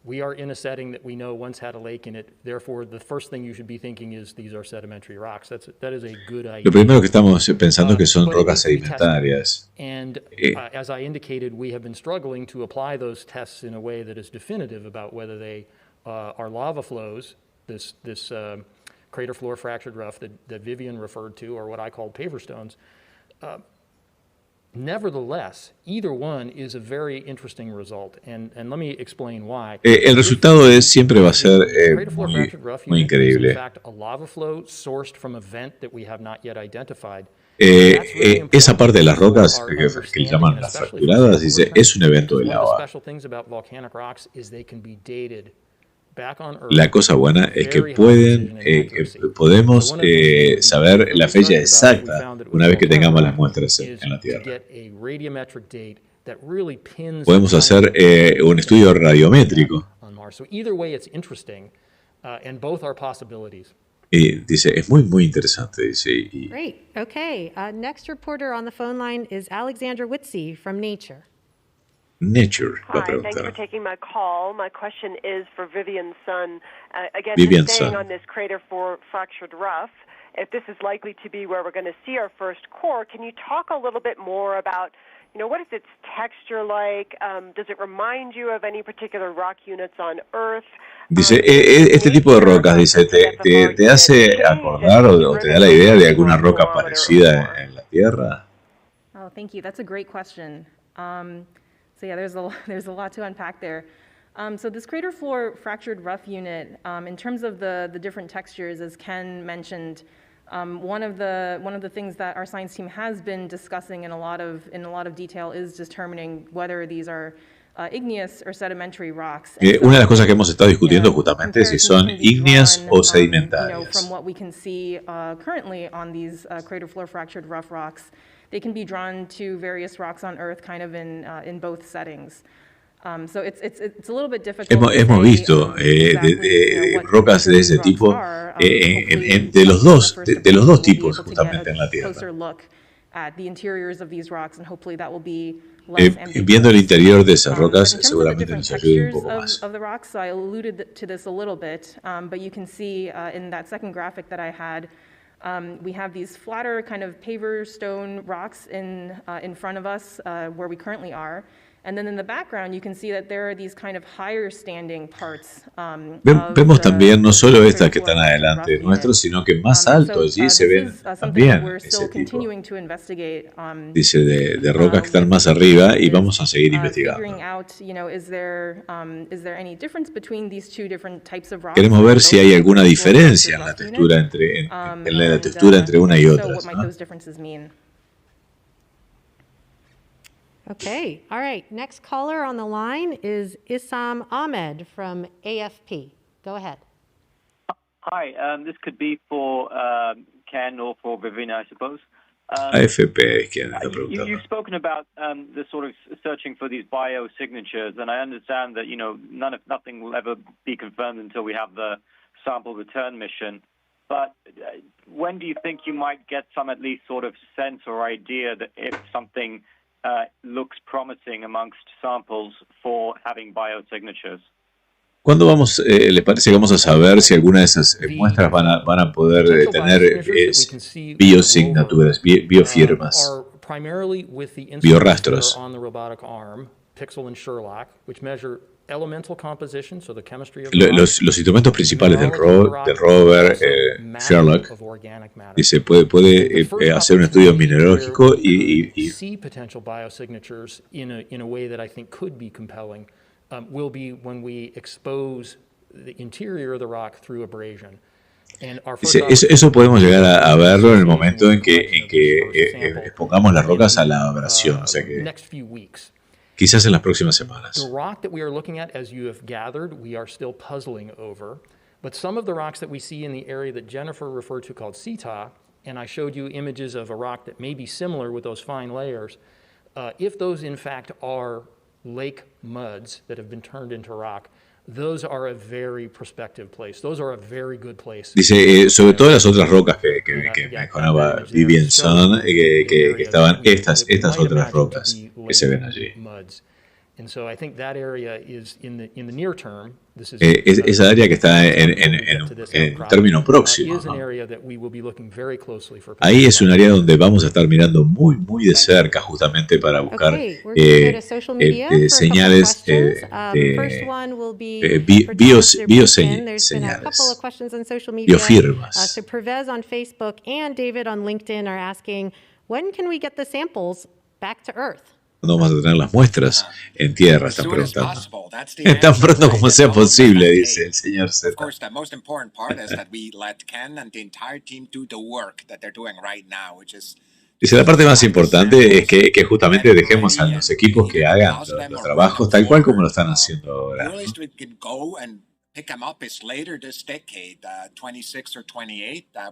[SPEAKER 4] we are in a setting that we know once had a lake in it. Therefore, the first thing you should be thinking is these are sedimentary rocks. That is a good idea.
[SPEAKER 1] Lo primero que estamos pensando es que son rocas sedimentarias.
[SPEAKER 4] And as I indicated, we have been struggling to apply those tests in a way that is definitive about whether they are lava flows, this crater floor fractured rough that Vivian referred to, or what I call paver stones. Nevertheless, either one is a very interesting result, and let me explain why.
[SPEAKER 1] El resultado siempre va a ser muy increíble.
[SPEAKER 4] In fact, a lava flow sourced from a vent that we have not yet identified.
[SPEAKER 1] Esa parte de las rocas que llaman las fracturadas, dice, es un evento de lava.
[SPEAKER 4] Special things about volcanic rocks is they can be dated.
[SPEAKER 1] La cosa buena es que podemos saber la fecha exacta una vez que tengamos las muestras en la Tierra. Podemos hacer un estudio radiométrico. Y dice, es muy interesante. Dice,
[SPEAKER 2] Great. Okay. Next reporter on the phone line is Alexandra Whitsey from Nature.
[SPEAKER 1] Nature.
[SPEAKER 9] Hi, thank you for taking my call. My question is for Vivian's son. Again, staying on this crater for fractured rough, if this is likely to be where we're going to see our first core, can you talk a little bit more about, what is its texture like? Does it remind you of any particular rock units on Earth?
[SPEAKER 1] Dice, este tipo de rocas, dice, ¿te hace acordar o te da la idea de alguna roca parecida en la Tierra?
[SPEAKER 5] Oh, thank you. That's a great question. So yeah, there's a lot to unpack there. So this crater floor fractured rough unit, in terms of the different textures, as Ken mentioned, one of the things that our science team has been discussing in a lot of detail is determining whether these are igneous or sedimentary rocks.
[SPEAKER 1] Una de las cosas que hemos estado discutiendo justamente es si son ígneas o sedimentarias.
[SPEAKER 5] From what we can see currently on these crater floor fractured rough rocks, they can be drawn to various rocks on Earth, kind of in both settings. So it's a little bit difficult.
[SPEAKER 1] Hemos visto rocas de ese tipo de los dos tipos justamente en la Tierra.
[SPEAKER 5] at the interiors of these rocks, and hopefully that will be less ambiguous.
[SPEAKER 1] Viendo el interior de esas rocas,
[SPEAKER 5] In terms of the
[SPEAKER 1] seguramente
[SPEAKER 5] different
[SPEAKER 1] nos ayude un
[SPEAKER 5] textures
[SPEAKER 1] poco más.
[SPEAKER 5] of the rocks, so I alluded to this a little bit, but you can see in that second graphic that I had, we have these flatter kind of paver stone rocks in front of us where we currently are. And then in the background, you can see that there are these kind of higher standing parts.
[SPEAKER 1] Vemos también no solo estas que están adelante nuestros, sino que más alto allí se ven también ese tipo. Dice de rocas que están más arriba y vamos a seguir investigando. Queremos ver si hay alguna diferencia en la textura entre una y otra, ¿no?
[SPEAKER 2] Okay, all right. Next caller on the line is Issam Ahmed from AFP. Go ahead.
[SPEAKER 10] Hi, this could be for Ken or for Vivian, I suppose.
[SPEAKER 1] AFP es quien está preguntando.
[SPEAKER 10] You've spoken about the sort of searching for these biosignatures, and I understand that nothing will ever be confirmed until we have the sample return mission. But when do you think you might get some at least sort of sense or idea that if something looks promising amongst samples for having biosignatures?
[SPEAKER 1] ¿Cuándo le parece que vamos a saber si alguna de esas muestras van a poder tener biosignaturas, biofirmas, biorrastros? Los instrumentos principales del rover, Sherlock, dice puede hacer un estudio mineralógico y
[SPEAKER 4] will be when we expose the interior of the rock through abrasion.
[SPEAKER 1] Eso podemos llegar a verlo en el momento en que expongamos las rocas a la abrasión, o sea que quizás en las próximas semanas.
[SPEAKER 4] The rock that we are looking at, as you have gathered, we are still puzzling over. But some of the rocks that we see in the area that Jennifer referred to called Sita, and I showed you images of a rock that may be similar with those fine layers, if those in fact are lake muds that have been turned into rock, those are a very prospective place. Those are a very good place.
[SPEAKER 1] Dice, sobre todas las otras rocas que mencionaba Vivian Sun, que estaban estas otras rocas que se ven allí.
[SPEAKER 4] And so I think that area is in the near term.
[SPEAKER 1] Esa área que está en término próximo, ¿no? Ahí es un área donde vamos a estar mirando muy de cerca justamente para buscar señales bioseñales, biofirmas.
[SPEAKER 2] So Pervez on Facebook and David on LinkedIn are asking, when can we get the samples back to Earth?
[SPEAKER 1] ¿Cuándo vamos a tener las muestras en Tierra? Están preguntando. Tan pronto como sea posible, dice el señor Z. Dice, la parte más importante es que justamente dejemos a los equipos que hagan los trabajos tal cual como lo están haciendo ahora, ¿no?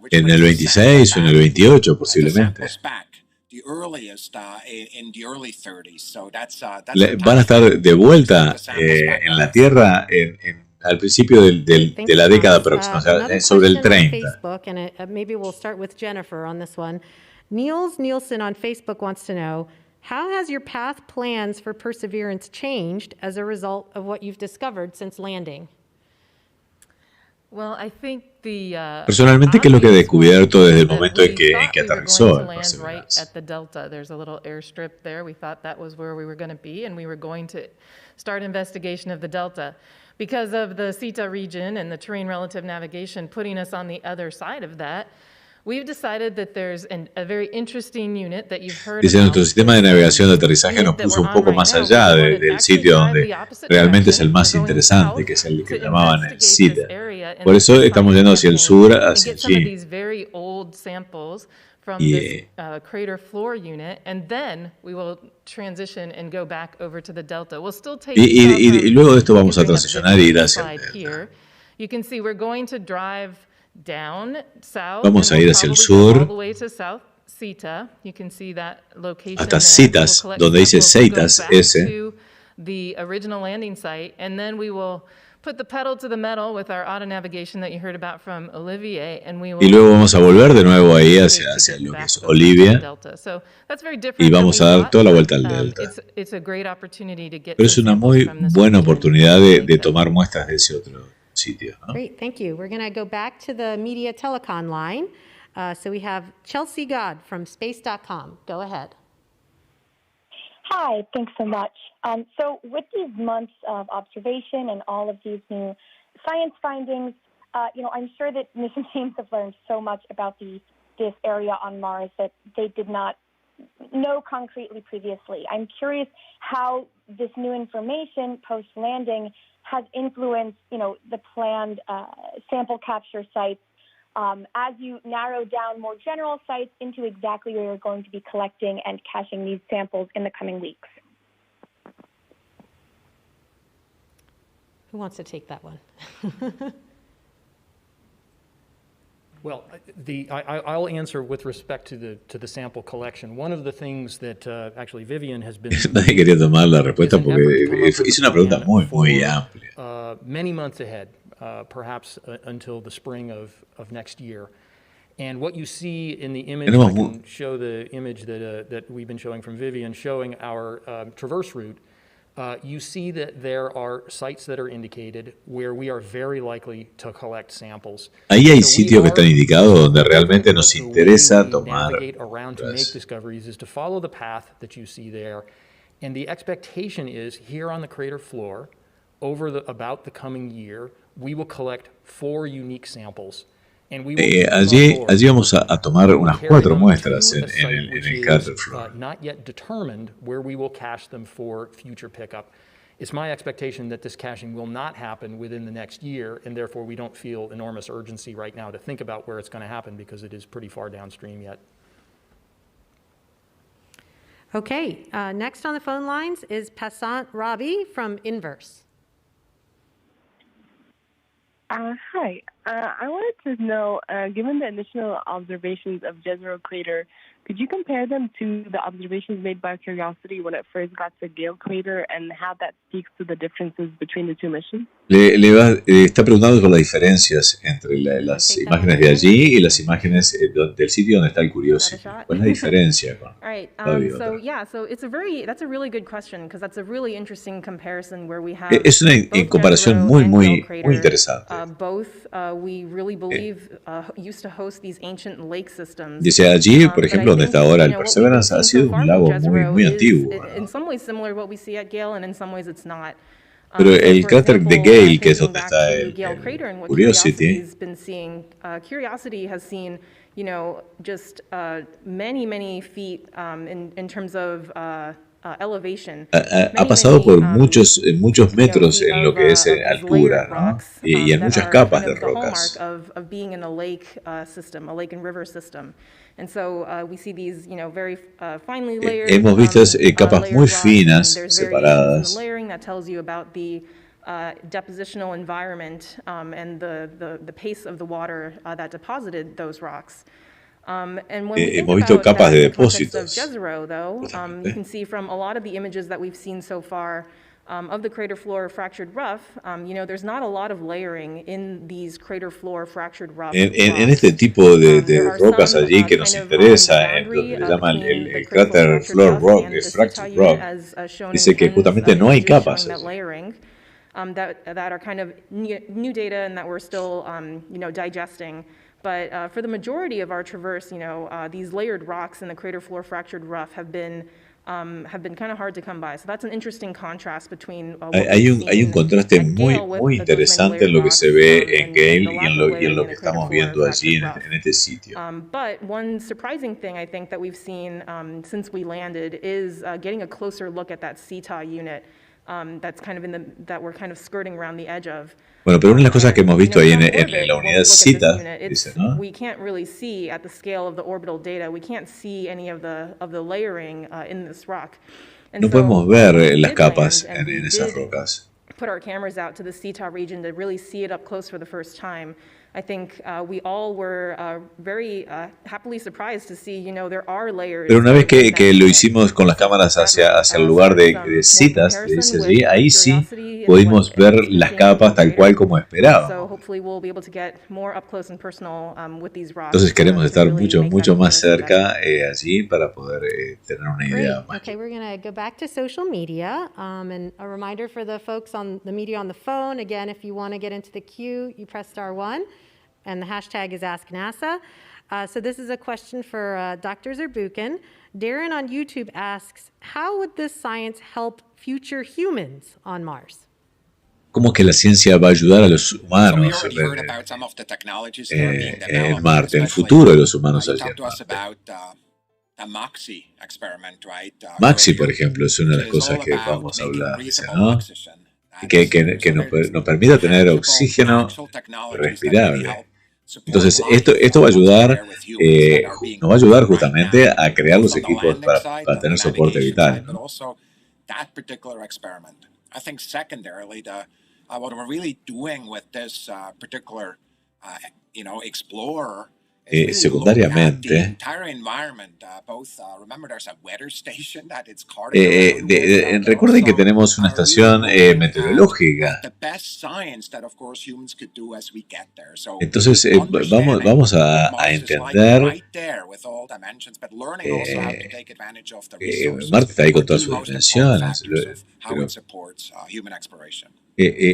[SPEAKER 1] En el 26 o en el 28 posiblemente. Van a estar de vuelta en la Tierra al principio de la década próxima, o sea, sobre el 30.
[SPEAKER 2] Maybe we'll start with Jennifer on this one. Niels Nielsen on Facebook wants to know, how has your path plans for Perseverance changed as a result of what you've discovered since landing?
[SPEAKER 3] Well, I think
[SPEAKER 1] personalmente, ¿qué es lo que he descubierto desde el momento en que aterrizó en
[SPEAKER 3] right at the delta? There's a little airstrip there. We thought that was where we were going to be, and we were going to start investigation of the delta. Because of the CETA region and the terrain relative navigation putting us on the other side of that, we've decided that there's a very interesting unit that you've heard
[SPEAKER 1] Dice, nuestro sistema de navegación de aterrizaje nos puso un poco más allá del sitio donde realmente es el más interesante, que es el que llamaban el CETA. Por eso estamos yendo hacia el sur, hacia allí. Y luego de esto vamos a transicionar e ir hacia el delta. Vamos a ir hacia el sur hasta Citas, donde dice Citas S.
[SPEAKER 3] put the pedal to the metal with our auto navigation that you heard about from Olivier, and we will.
[SPEAKER 1] Y luego vamos a volver de nuevo ahí hacia lo que es Olivia.
[SPEAKER 3] So that's very different
[SPEAKER 1] Y vamos a dar toda la vuelta al delta.
[SPEAKER 3] It's a great opportunity to get.
[SPEAKER 1] Pero es una muy buena oportunidad de tomar muestras de ese otro sitio, ¿no?
[SPEAKER 2] Great, thank you. We're going to go back to the Media Telecom line. So we have Chelsea God from space.com. Go ahead.
[SPEAKER 11] Hi, thanks so much. So with these months of observation and all of these new science findings, I'm sure that mission teams have learned so much about this area on Mars that they did not know concretely previously. I'm curious how this new information post-landing has influenced, the planned sample capture sites as you narrow down more general sites into exactly where you're going to be collecting and caching these samples in the coming weeks.
[SPEAKER 2] Who wants to take that one?
[SPEAKER 4] Well, I'll answer with respect to the sample collection. One of the things that actually Vivian has been.
[SPEAKER 1] Nadie quería tomar la respuesta porque hizo una pregunta muy amplia.
[SPEAKER 4] Many months ahead, perhaps until the spring of next year. And what you see in the image, I can show the image that we've been showing from Vivian, showing our traverse route. You see that there are sites that are indicated where we are very likely to collect samples.
[SPEAKER 1] Ahí hay sitios que están indicados donde realmente nos interesa tomar
[SPEAKER 4] around to make discoveries is to follow the path that you see there. And the expectation is here on the crater floor, over about the coming year, we will collect 4 unique samples.
[SPEAKER 1] Allí vamos a tomar unas 4 muestras en el crater floor.
[SPEAKER 4] Not yet determined where we will cache them for future pickup. It's my expectation that this caching will not happen within the next year, and therefore we don't feel enormous urgency right now to think about where it's going to happen because it is pretty far downstream yet.
[SPEAKER 2] Okay, next on the phone lines is Passant Rabi from Inverse.
[SPEAKER 12] Hi. I wanted to know, given the initial observations of Jezero Crater, could you compare them to the observations made by Curiosity when it first got to Gale Crater and how that speaks to the differences between the two missions?
[SPEAKER 1] Está preguntando por las diferencias entre las imágenes de allí y las imágenes del sitio donde está el Curiosity. ¿Cuál es la diferencia?
[SPEAKER 5] So that's a really good question because that's a really interesting comparison where we have.
[SPEAKER 1] Es una comparación muy interesante.
[SPEAKER 5] Both we really believe used to host these ancient lake systems.
[SPEAKER 1] Dice allí, por ejemplo, donde está ahora el Perseverance, ha sido un lago muy antiguo.
[SPEAKER 5] In some ways similar to what we see at Gale, and in some ways it's not.
[SPEAKER 1] Pero el cráter de Gale, que es donde está el Curiosity,
[SPEAKER 5] Curiosity has seen, just many feet in terms of elevation.
[SPEAKER 1] Ha pasado por muchos metros en lo que es altura, ¿no? Y en muchas capas de rocas.
[SPEAKER 5] Of being in a lake system, a lake and river system. And so we see these, very finely layered.
[SPEAKER 1] Hemos visto capas muy finas, separadas.
[SPEAKER 5] Layering that tells you about the depositional environment and the pace of the water that deposited those rocks. And when we think about that in the context of Jezero, though, you can see from a lot of the images that we've seen so far of the crater floor fractured rough, there's not a lot of layering in these crater floor fractured rough.
[SPEAKER 1] En este tipo de rocas allí que nos interesa, en lo que le llaman el crater floor rock, el fractured rock, dice que justamente no hay capas.
[SPEAKER 5] That are kind of new data and that we're still, digesting. But for the majority of our traverse, these layered rocks in the crater floor fractured rough have been kind of hard to come by. So that's an interesting contrast between
[SPEAKER 1] hay un contraste muy interesante en lo que se ve en Gale y en lo que estamos viendo allí en este sitio.
[SPEAKER 5] But one surprising thing I think that we've seen since we landed is getting a closer look at that CETA unit that's kind of that we're kind of skirting around the edge of.
[SPEAKER 1] Bueno, pero una de las cosas que hemos visto ahí en la unidad CETA, dice, ¿no?
[SPEAKER 5] We can't really see at the scale of the orbital data. We can't see any of the layering in this rock.
[SPEAKER 1] No podemos ver las capas en esas rocas.
[SPEAKER 5] put our cameras out to the Sea region to really see it up close for the first time, I think we all were very happily surprised to see, there are layers.
[SPEAKER 1] Pero una vez que lo hicimos con las cámaras hacia el lugar de citas, de dice allí, ahí sí pudimos ver las capas tal cual como esperábamos. Entonces queremos estar mucho más cerca allí para poder tener una idea más.
[SPEAKER 2] Okay, we're going to go back to social media, and a reminder for the folks on the media on the phone. Again, if you want to get into the queue, you press *1. And the hashtag is AskNASA. So this is a question for Dr. Zurbuchen. Darren on YouTube asks, how would this science help future humans on Mars?
[SPEAKER 1] ¿Cómo que la ciencia va a ayudar a los humanos en Marte, en el futuro de los humanos allí en Marte? Maxi, por ejemplo, es una de las cosas que vamos a hablar, ¿no? Que nos permita tener oxígeno respirable. Entonces, esto va a ayudar, nos va a ayudar justamente a crear los equipos para tener soporte vital, ¿no? Secundariamente, recuerden que tenemos una estación meteorológica. Entonces vamos a entender Marte está ahí con todas sus dimensiones, pero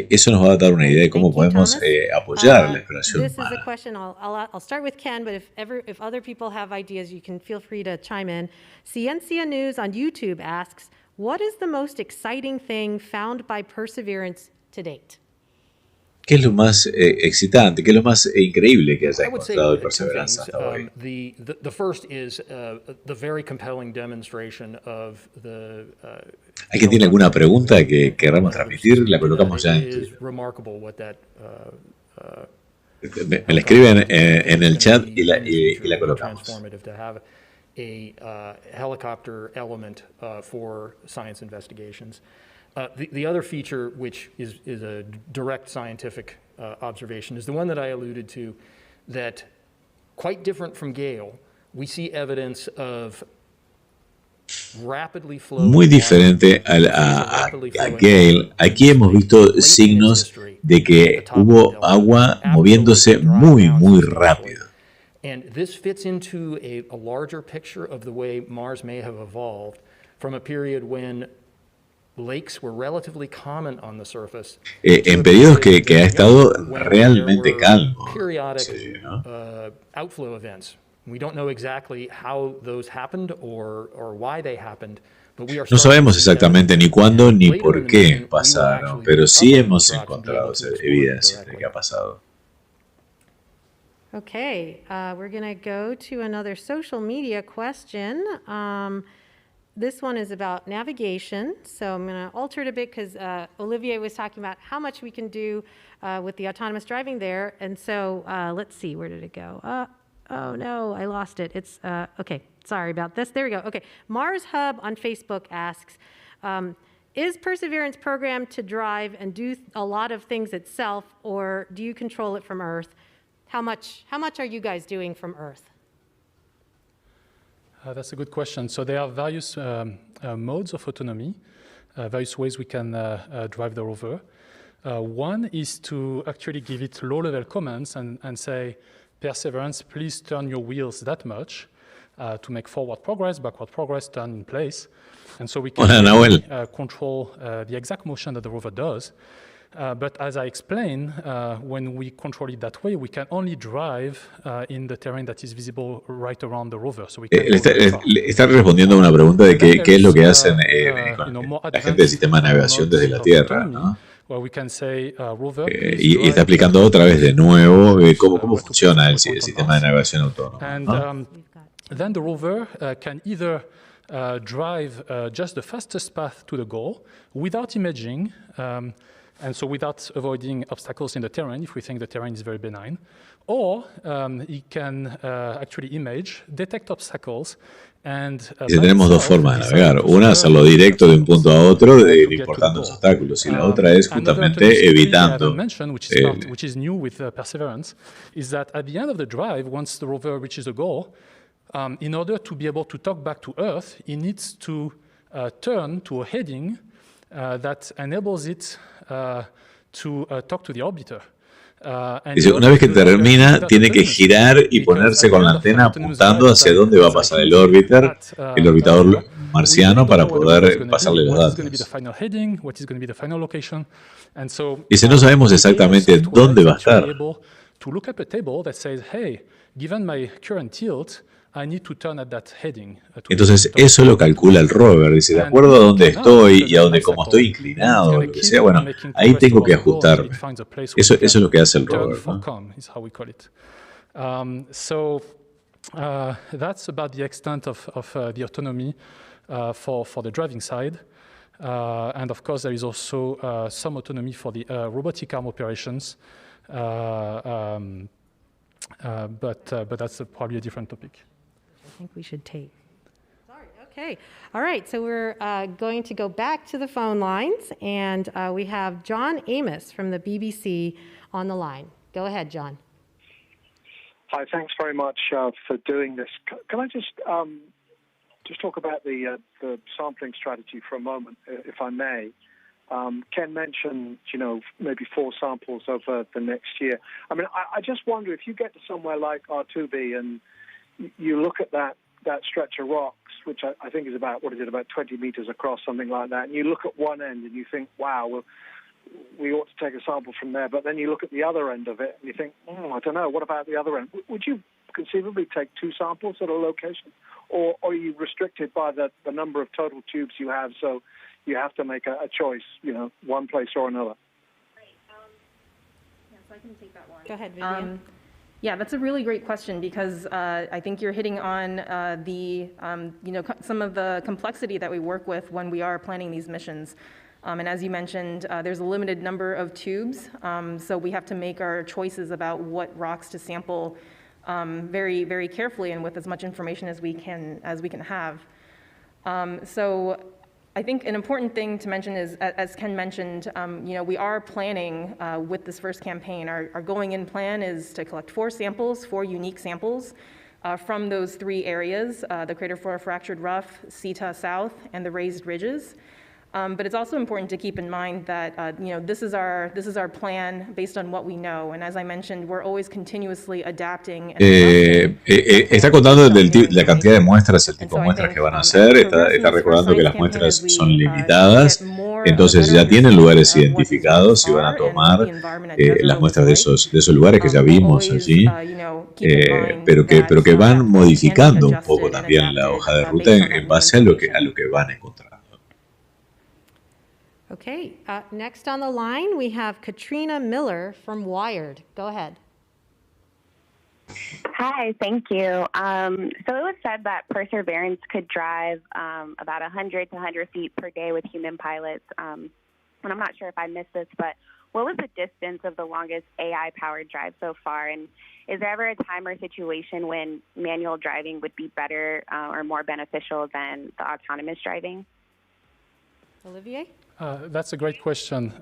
[SPEAKER 1] eso nos va a dar una idea de cómo podemos apoyar la exploración
[SPEAKER 2] This is
[SPEAKER 1] humana.
[SPEAKER 2] a question. I'll start with Ken, but if other people have ideas, you can feel free to chime in. Ciencia News on YouTube asks, what is the most exciting thing found by Perseverance to date?
[SPEAKER 1] ¿Qué es lo más excitante? ¿Qué es lo más increíble que haya encontrado el Perseverance hasta hoy?
[SPEAKER 4] The first is the very compelling demonstration of the.
[SPEAKER 1] ¿Alguien tiene alguna pregunta que queramos transmitir? La colocamos ya en Twitter. Me la escriben en el chat y la colocamos.
[SPEAKER 4] A helicopter element for science investigations. The other feature, which is a direct scientific observation, is the one that I alluded to, that quite different from Gale, we see evidence of rapidly flowing.
[SPEAKER 1] Muy diferente a Gale, aquí hemos visto signos de que hubo agua moviéndose muy rápido.
[SPEAKER 4] And this fits into a larger picture of the way Mars may have evolved from a period when lakes were relatively common on the surface.
[SPEAKER 1] En periodos que ha estado realmente calmo.
[SPEAKER 4] Periodic outflow events. We don't know exactly how those happened or why they happened.
[SPEAKER 1] No sabemos exactamente ni cuándo ni por qué pasaron, pero sí hemos encontrado evidencia de que ha pasado.
[SPEAKER 2] Okay, we're going to go to another social media question. This one is about navigation, so I'm going to alter it a bit because Olivier was talking about how much we can do with the autonomous driving there, and so let's see, where did it go? Oh no, I lost it. It's, okay, sorry about this. There we go. Okay, Mars Hub on Facebook asks, is Perseverance programmed to drive and do a lot of things itself, or do you control it from Earth? How much are you guys doing from Earth?
[SPEAKER 6] That's a good question. So there are various modes of autonomy, various ways we can drive the rover. One is to actually give it low-level commands and say, Perseverance, please turn your wheels that much to make forward progress, backward progress, turn in place. And so we can control the exact motion that the rover does. But as I explained, when we control it that way, we can only drive in the terrain that is visible right around the rover. So we can
[SPEAKER 1] le está respondiendo a una pregunta de qué es lo que hacen la gente del sistema de navegación desde la Tierra, ¿no? Y está explicando otra vez de nuevo cómo funciona el sistema de navegación autónomo, ¿no?
[SPEAKER 6] Then the rover can either drive just the fastest path to the goal without imaging, and so without avoiding obstacles in the terrain, if we think the terrain is very benign. Or it can actually image, detect obstacles, and
[SPEAKER 1] y tenemos dos formas de navegar. Una, hacerlo directo de un punto a otro, importando los obstáculos, y la otra es justamente evitando.
[SPEAKER 6] Which is new with Perseverance, is that at the end of the drive, once the rover reaches the goal, in order to be able to talk back to Earth, it needs to turn to a heading that enables it to talk to the orbiter.
[SPEAKER 1] Dice, una vez que termina, tiene que girar y ponerse con la antena apuntando hacia dónde va a pasar el orbitador marciano para poder pasarle los datos. Dice, no sabemos exactamente dónde va a estar. Entonces eso lo calcula el rover, dice, de acuerdo a dónde estoy y a dónde, como estoy inclinado, o lo que sea, bueno, ahí tengo que ajustarme. Eso es lo que hace el rover, ¿no?
[SPEAKER 6] That's about the extent of the autonomy for the driving side. And of course, there is also some autonomy for the robotic arm operations. But that's probably a different topic.
[SPEAKER 2] I think we should take. Sorry, okay. All right, so we're going to go back to the phone lines, and we have John Amos from the BBC on the line. Go ahead, John.
[SPEAKER 13] Hi, thanks very much for doing this. Can I just talk about the sampling strategy for a moment, if I may? Ken mentioned, maybe 4 samples over the next year. I mean, I just wonder if you get to somewhere like R2B and you look at that stretch of rocks, which I think is about 20 meters across, something like that, and you look at one end and you think, wow, well, we ought to take a sample from there, but then you look at the other end of it and you think, I don't know, what about the other end? Would you conceivably take 2 samples at a location? Or are you restricted by the number of total tubes you have, so you have to make a choice, one place or another?
[SPEAKER 5] Yes, I can take that one.
[SPEAKER 2] Go ahead, Vivian.
[SPEAKER 5] Yeah, that's a really great question because I think you're hitting on some of the complexity that we work with when we are planning these missions. And as you mentioned, there's a limited number of tubes, so we have to make our choices about what rocks to sample very, very carefully and with as much information as we can have. So I think an important thing to mention is, as Ken mentioned, we are planning with this first campaign. Our going-in plan is to collect 4 unique samples from those 3 areas, the crater floor fractured rough, Sita South, and the raised ridges. But it's also important to keep in mind that this is our plan based on what we know, and as I mentioned, we're always continuously adapting.
[SPEAKER 1] Está contando la cantidad de muestras, el tipo de muestras que van a hacer. Está recordando que las muestras son limitadas, entonces ya tienen lugares identificados y van a tomar las muestras de esos lugares que ya vimos allí, pero que van modificando un poco también la hoja de ruta en base a lo que van encontrando.
[SPEAKER 2] Okay, next on the line we have Katrina Miller from Wired. Go ahead.
[SPEAKER 14] Hi, thank you. So it was said that Perseverance could drive about 100 to 100 feet per day with human pilots. And I'm not sure if I missed this, but what was the distance of the longest AI-powered drive so far? And is there ever a time or situation when manual driving would be better or more beneficial than the autonomous driving?
[SPEAKER 2] Olivier?
[SPEAKER 6] That's a great question.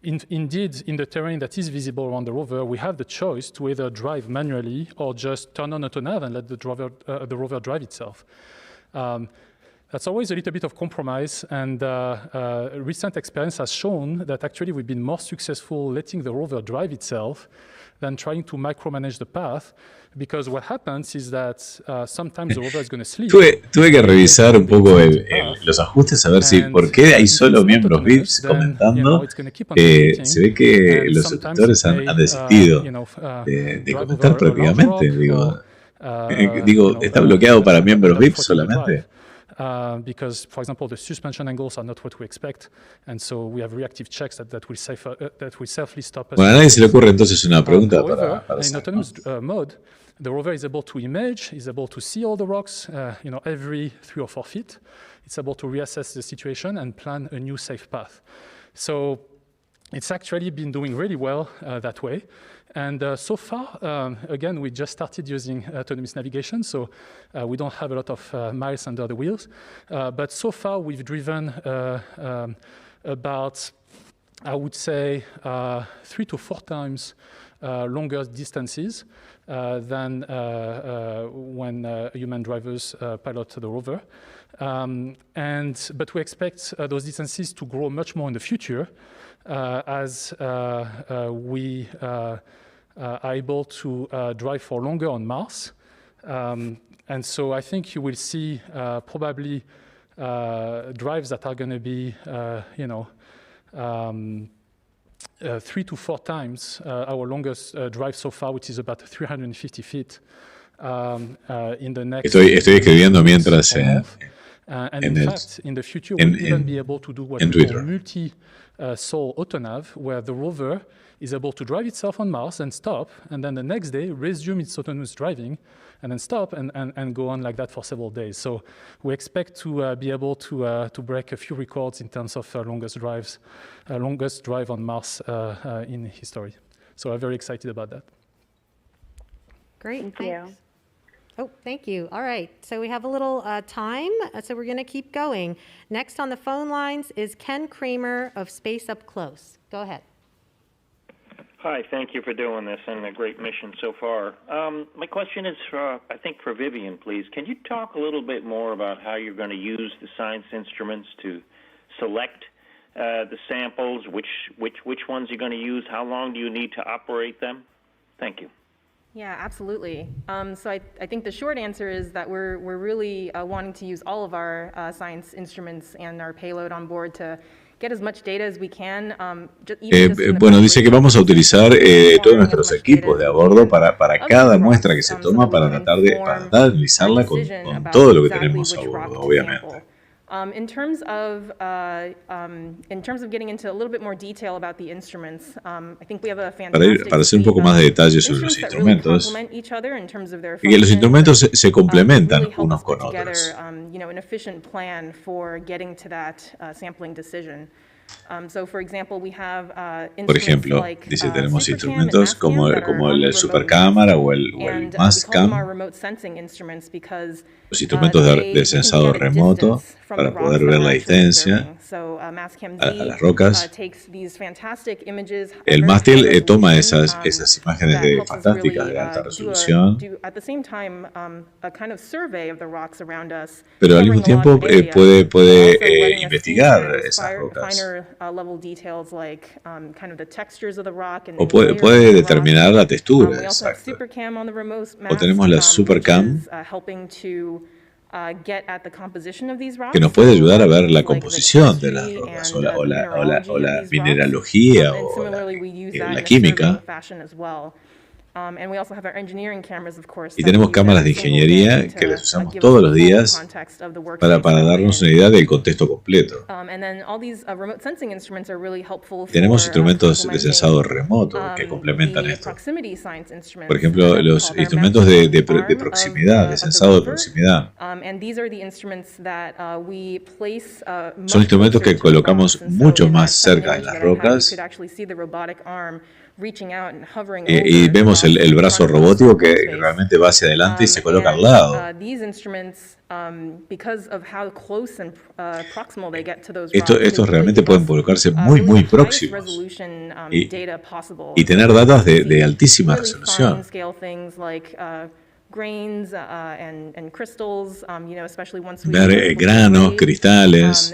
[SPEAKER 6] Indeed, in the terrain that is visible around the rover, we have the choice to either drive manually or just turn on autonav and let the rover drive itself. That's always a little bit of compromise, and recent experience has shown that actually we've been more successful letting the rover drive itself than trying to micromanage the path, because what happens is that sometimes the rover is going to sleep.
[SPEAKER 1] Tuve que revisar un poco los ajustes a ver si por qué hay solo miembros VIPs comentando. Se ve que los suscriptores han desistido de comentar prácticamente. Digo, está bloqueado para miembros VIPs solamente.
[SPEAKER 6] Because, for example, the suspension angles are not what we expect, and so we have reactive checks that will safely stop us.
[SPEAKER 1] Bueno, a nadie se le ocurre entonces una pregunta para
[SPEAKER 6] in autonomous mode, The rover is able to image, is able to see all the rocks, every 3 or 4 feet. It's able to reassess the situation and plan a new safe path. So it's actually been doing really well that way. And so far, again, we just started using autonomous navigation, so we don't have a lot of miles under the wheels. But so far, we've driven about, I would say, 3 to 4 times longer distances than when human drivers pilot the rover. But we expect those distances to grow much more in the future as we are able to drive for longer on Mars. And so I think you will see probably drives that are going to be, 3 to 4 times our longest drive so far, which is about 350 feet in the next.
[SPEAKER 1] Estoy escribiendo mientras
[SPEAKER 6] and in fact, in the future, we'll even be able to do what we call multi-sol autonav, where the rover is able to drive itself on Mars and stop, and then the next day resume its autonomous driving, and then stop and go on like that for several days. So we expect to be able to break a few records in terms of longest drive on Mars in history. So I'm very excited about that.
[SPEAKER 2] Great,
[SPEAKER 14] thank you.
[SPEAKER 2] Oh, thank you. All right, so we have a little time, so we're going to keep going. Next on the phone lines is Ken Kramer of Space Up Close. Go ahead.
[SPEAKER 15] Hi, thank you for doing this and a great mission so far. My question is, I think, for Vivian, please. Can you talk a little bit more about how you're going to use the science instruments to select the samples, which ones you're going to use, how long do you need to operate them? Thank you.
[SPEAKER 5] Yeah, absolutely. So I think the short answer is that we're really wanting to use all of our science instruments and our payload on board to get as much data as we can.
[SPEAKER 1] Bueno, dice que vamos a utilizar todos nuestros equipos de a bordo para cada muestra que se toma para tratar de analizarla con todo lo que tenemos a bordo, obviamente.
[SPEAKER 5] In terms of getting into a little bit more detail about the instruments, I think we have a fantastic
[SPEAKER 1] para hacer un poco más de detalle sobre los instrumentos, y que los instrumentos se complementan unos con otros.
[SPEAKER 5] An efficient plan for getting to that sampling decision. Por
[SPEAKER 1] ejemplo, dice, tenemos instrumentos como el supercámara o el Mastcam, los instrumentos de sensado remoto para poder ver la distancia a las rocas. El mástil toma esas imágenes fantásticas de alta resolución, pero al mismo tiempo puede investigar esas rocas. O puede determinar la textura exacta. O tenemos la Supercam, que nos puede ayudar a ver la composición de las rocas o la mineralogía o la química. Y tenemos cámaras de ingeniería que las usamos todos los días para darnos una idea del contexto completo. Tenemos instrumentos de sensado remoto que complementan esto. Por ejemplo, los instrumentos de proximidad, de sensado de proximidad. Son instrumentos que colocamos mucho más cerca de las rocas. Y vemos el brazo robótico que realmente va hacia adelante y se coloca al lado. Estos realmente pueden colocarse muy próximos y tener datos de altísima resolución. Ver granos, cristales.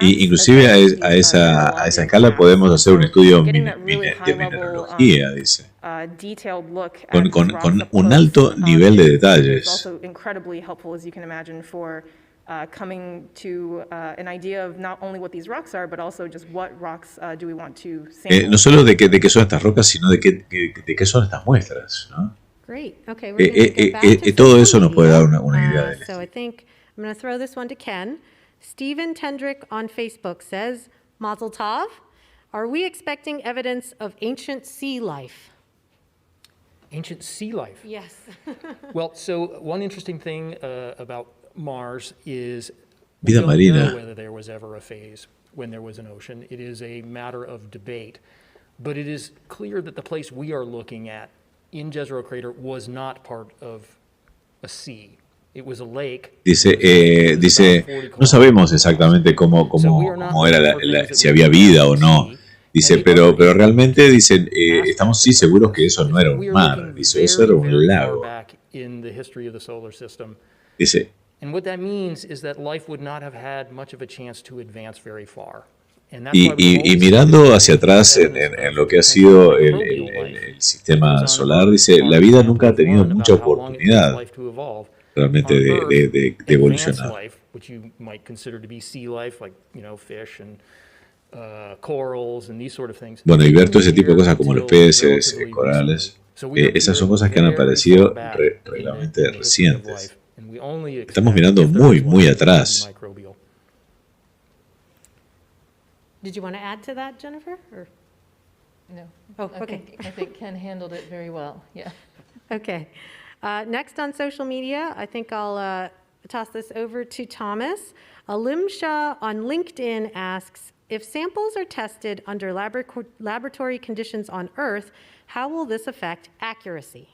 [SPEAKER 1] Y inclusive a esa escala podemos hacer un estudio de mineralogía, dice, con un alto nivel de detalles.
[SPEAKER 5] Coming to an idea of not only what these rocks are, but also just what rocks do we want to sample.
[SPEAKER 1] No solo de qué son estas rocas, sino de qué son estas muestras, ¿no?
[SPEAKER 2] Great. Okay, we're going to go back to
[SPEAKER 1] todo eso nos puede dar una idea de
[SPEAKER 2] So I think I'm going to throw this one to Ken. Stephen Tendrick on Facebook says, Mazel Tov, are we expecting evidence of ancient sea life?
[SPEAKER 4] Ancient sea life.
[SPEAKER 2] Yes.
[SPEAKER 4] Well, so one interesting thing about Mars is we
[SPEAKER 1] Vida
[SPEAKER 4] don't
[SPEAKER 1] marina.
[SPEAKER 4] know whether there was ever a phase when there was an ocean. It is a matter of debate. But it is clear that the place we are looking at in Jezero Crater was not part of a sea. It was a lake.
[SPEAKER 1] Dice, no sabemos exactamente cómo era si había vida o no. Dice, pero realmente dicen, estamos sí seguros que eso no era un mar. Dice, eso era un lago. Dice.
[SPEAKER 4] And what that means is that life would not have had much of a chance to advance very far.
[SPEAKER 1] Y mirando hacia atrás en lo que ha sido el sistema solar, dice, la vida nunca ha tenido mucha oportunidad realmente de evolucionar. Bueno, y ver todo ese tipo de cosas como los peces, corales, esas son cosas que han aparecido realmente recientes. Estamos mirando muy atrás.
[SPEAKER 2] Did you want to add to that, Jennifer? Or?
[SPEAKER 3] No.
[SPEAKER 2] Oh, okay.
[SPEAKER 3] I think Ken handled it very well. Yeah.
[SPEAKER 2] Okay. Next on social media, I think I'll toss this over to Thomas. Alimsha on LinkedIn asks, if samples are tested under laboratory conditions on Earth, how will this affect accuracy?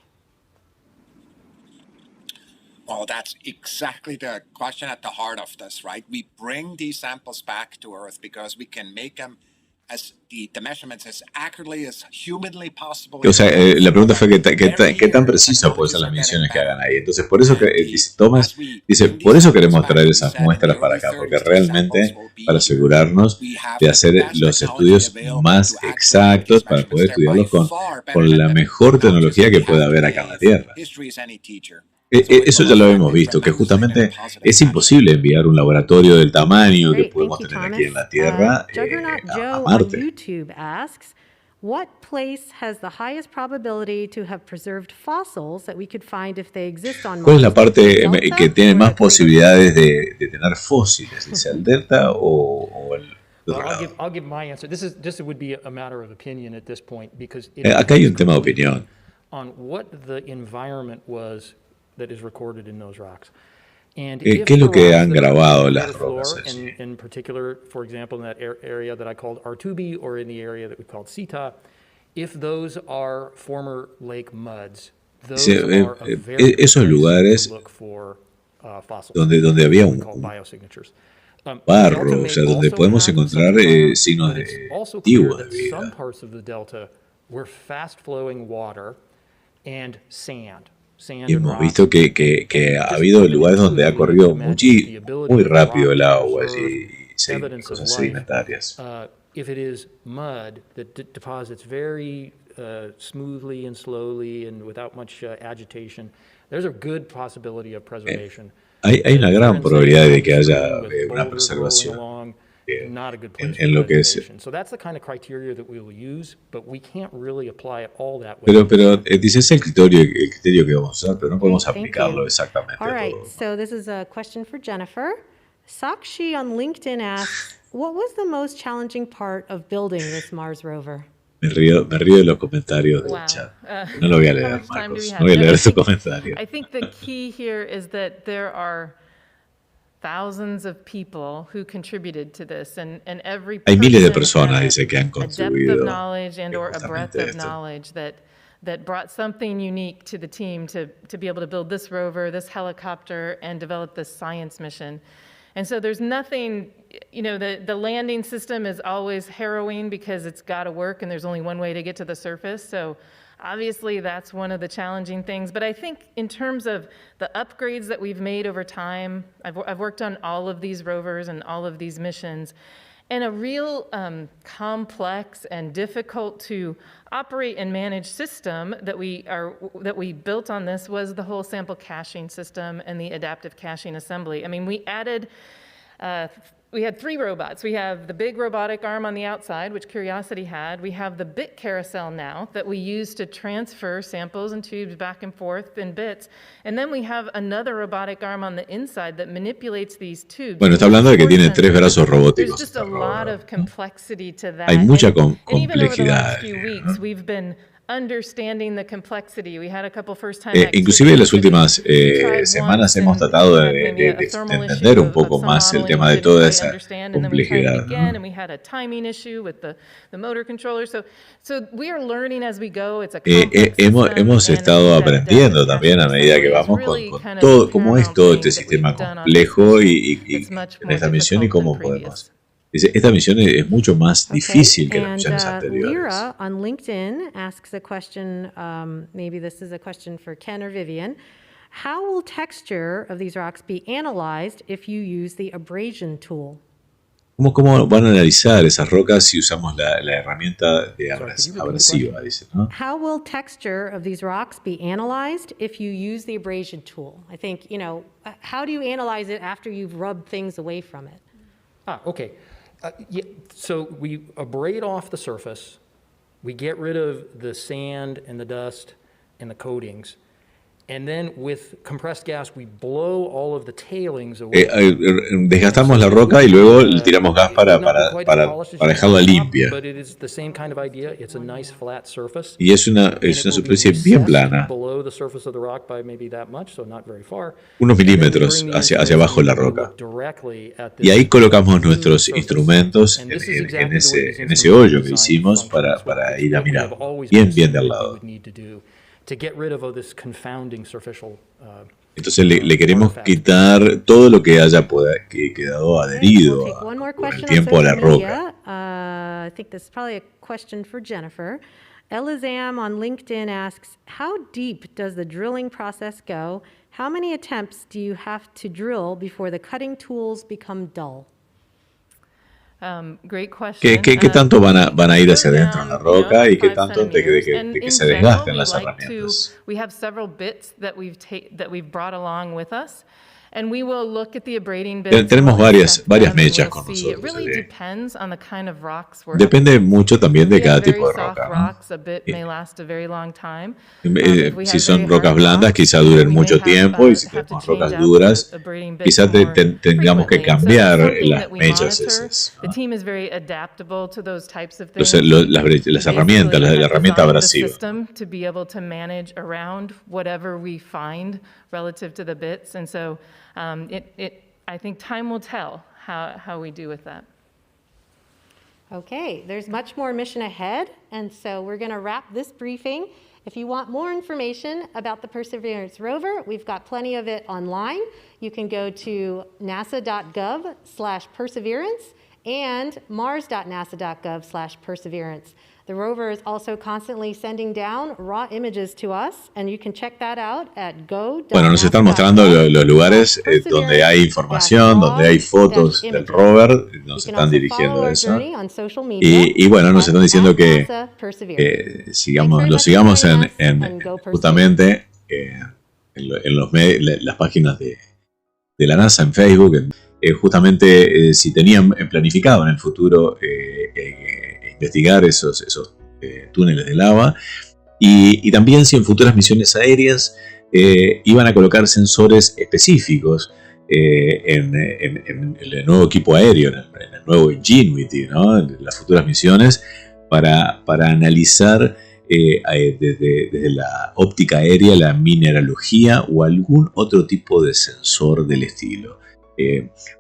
[SPEAKER 16] Well, that's exactly the question at the heart of this, right? We bring these samples back to Earth because we can make them as the measurements as accurately as humanly possible.
[SPEAKER 1] O sea, la pregunta fue qué tan preciso pueden ser las mediciones que hagan ahí. Entonces, por eso que dice Thomas, dice, por eso queremos traer esas muestras para acá, porque realmente para asegurarnos de hacer los estudios más exactos para poder estudiarlos con la mejor tecnología que pueda haber acá en la Tierra. Eso ya lo hemos visto, que justamente es imposible enviar un laboratorio del tamaño que podemos tener aquí en la Tierra a Marte.
[SPEAKER 2] YouTube asks, what place has the highest probability to have preserved fossils that we could find if they exist on Mars?
[SPEAKER 1] ¿Cuál es la parte que tiene más posibilidades de tener fósiles? ¿Es el delta o el otro lado?
[SPEAKER 4] I'll give my answer. This would be a matter of opinion at this point because
[SPEAKER 1] acá hay un tema de opinión.
[SPEAKER 4] On what the environment was that is recorded in those rocks. And
[SPEAKER 1] ¿Qué es lo que han grabado las rocas?
[SPEAKER 4] In particular, for example, in that area that I called Artubi or in the area that we called Sita, if those are former lake muds, those are a very
[SPEAKER 1] esos lugares
[SPEAKER 4] look for fossils,
[SPEAKER 1] donde había un
[SPEAKER 4] biosignatures.
[SPEAKER 1] barro, o sea, donde podemos encontrar signos antiguos de vida.
[SPEAKER 4] Some parts of the delta were fast-flowing water and sand.
[SPEAKER 1] Y hemos visto que ha habido lugares donde ha corrido muy rápido el agua y cosas sedimentarias.
[SPEAKER 4] If it is mud that deposits very smoothly and slowly and without much agitation, there's a good possibility of preservation.
[SPEAKER 1] Hay una gran probabilidad de que haya una preservación en lo que es. Pero dice ese el criterio que vamos a usar, pero no podemos aplicarlo exactamente.
[SPEAKER 2] All right, so this is a question for Jennifer. Sakshi on LinkedIn asks, what was the most challenging part of building this Mars rover?
[SPEAKER 1] Me río de los comentarios del chat. No lo voy a leer, Marcos. No voy a leer su comentario.
[SPEAKER 3] I think the key here is that there are thousands of people who contributed to this, and every
[SPEAKER 1] hay miles de personas, dice, que han
[SPEAKER 3] a
[SPEAKER 1] contribuido.
[SPEAKER 3] depth of knowledge and or a breadth of knowledge that brought something unique to the team to be able to build this rover, this helicopter, and develop this science mission. And so there's nothing, the landing system is always harrowing because it's got to work and there's only one way to get to the surface. So obviously that's one of the challenging things. But I think in terms of the upgrades that we've made over time, I've worked on all of these rovers and all of these missions. And a real complex and difficult to operate and manage system that we built on this was the whole sample caching system and the adaptive caching assembly. I mean, we had 3 robots. We have the big robotic arm on the outside, which Curiosity had. We have the bit carousel now that we use to transfer samples and tubes back and forth in bits. And then we have another robotic arm on the inside that manipulates these tubes.
[SPEAKER 1] Bueno, está hablando de que tiene 3 brazos robóticos.
[SPEAKER 3] There's just a lot of complexity to that.
[SPEAKER 1] Hay mucha
[SPEAKER 3] and even over the
[SPEAKER 1] complejidad.
[SPEAKER 3] last few weeks, we've been
[SPEAKER 1] Inclusive en las últimas semanas hemos tratado de entender un poco más el tema de toda esa complejidad, ¿no? Hemos estado aprendiendo también a medida que vamos con todo, cómo es todo este sistema complejo y en esta misión y cómo podemos. Dice, esta misión es mucho más difícil que las misiones anteriores.
[SPEAKER 2] Lyra on LinkedIn asks a question, maybe this is a question for Ken or Vivian. How will texture of these rocks be analyzed if you use the abrasion tool?
[SPEAKER 1] ¿Cómo van a analizar esas rocas si usamos la herramienta de abrasiva? Dice, ¿no?
[SPEAKER 2] How will texture of these rocks be analyzed if you use the abrasion tool? I think, how do you analyze it after you've rubbed things away from it?
[SPEAKER 4] Okay. So we abrade off the surface, we get rid of the sand and the dust and the coatings, and then with compressed gas we blow all of the tailings away.
[SPEAKER 1] Desgastamos la roca y luego le tiramos gas para dejarla limpia.
[SPEAKER 4] But it is the same kind of idea. It's a nice flat surface.
[SPEAKER 1] Y es una superficie bien plana.
[SPEAKER 4] Below the surface of the rock by maybe that much, so not very far.
[SPEAKER 1] Unos milímetros hacia abajo de la roca. Y ahí colocamos nuestros instrumentos en ese hoyo que hicimos para ir a mirar bien de al lado. Entonces le queremos quitar todo lo que haya quedado adherido con el tiempo a la roca.
[SPEAKER 2] I think this is probably a question for Jennifer. Elizam on LinkedIn asks, how deep does the drilling process go? How many attempts do you have to drill before the cutting tools become dull?
[SPEAKER 3] Great question.
[SPEAKER 1] ¿Qué tanto van a ir hacia adentro en la roca y qué tanto de que se desgasten las herramientas?
[SPEAKER 3] We have several bits that we've brought along with us. And we will look at the abrading bits.
[SPEAKER 1] Tenemos varias mechas con nosotros. Depende mucho también de cada tipo de roca, ¿no? Si son rocas blandas, quizá duren mucho tiempo, y si tenemos rocas duras, quizá tengamos que cambiar las mechas esas, ¿no? Entonces, las herramientas, la herramienta abrasiva.
[SPEAKER 3] Relative to the bits, and so I think time will tell how we do with that.
[SPEAKER 2] Okay, there's much more mission ahead, and so we're going to wrap this briefing. If you want more information about the Perseverance rover, we've got plenty of it online. You can go to nasa.gov/perseverance and mars.nasa.gov/perseverance. The rover is also constantly sending down raw images to us, and you can check that out at go.
[SPEAKER 1] Bueno, nos están mostrando los lugares donde hay información, donde hay fotos del rover, nos están dirigiendo a eso. Y bueno, nos están diciendo que lo sigamos justamente en las páginas de la NASA en Facebook. Justamente si tenían planificado en el futuro investigar esos túneles de lava y también si en futuras misiones aéreas iban a colocar sensores específicos en el nuevo equipo aéreo, en el nuevo Ingenuity, ¿no? En las futuras misiones para analizar desde la óptica aérea la mineralogía o algún otro tipo de sensor del estilo.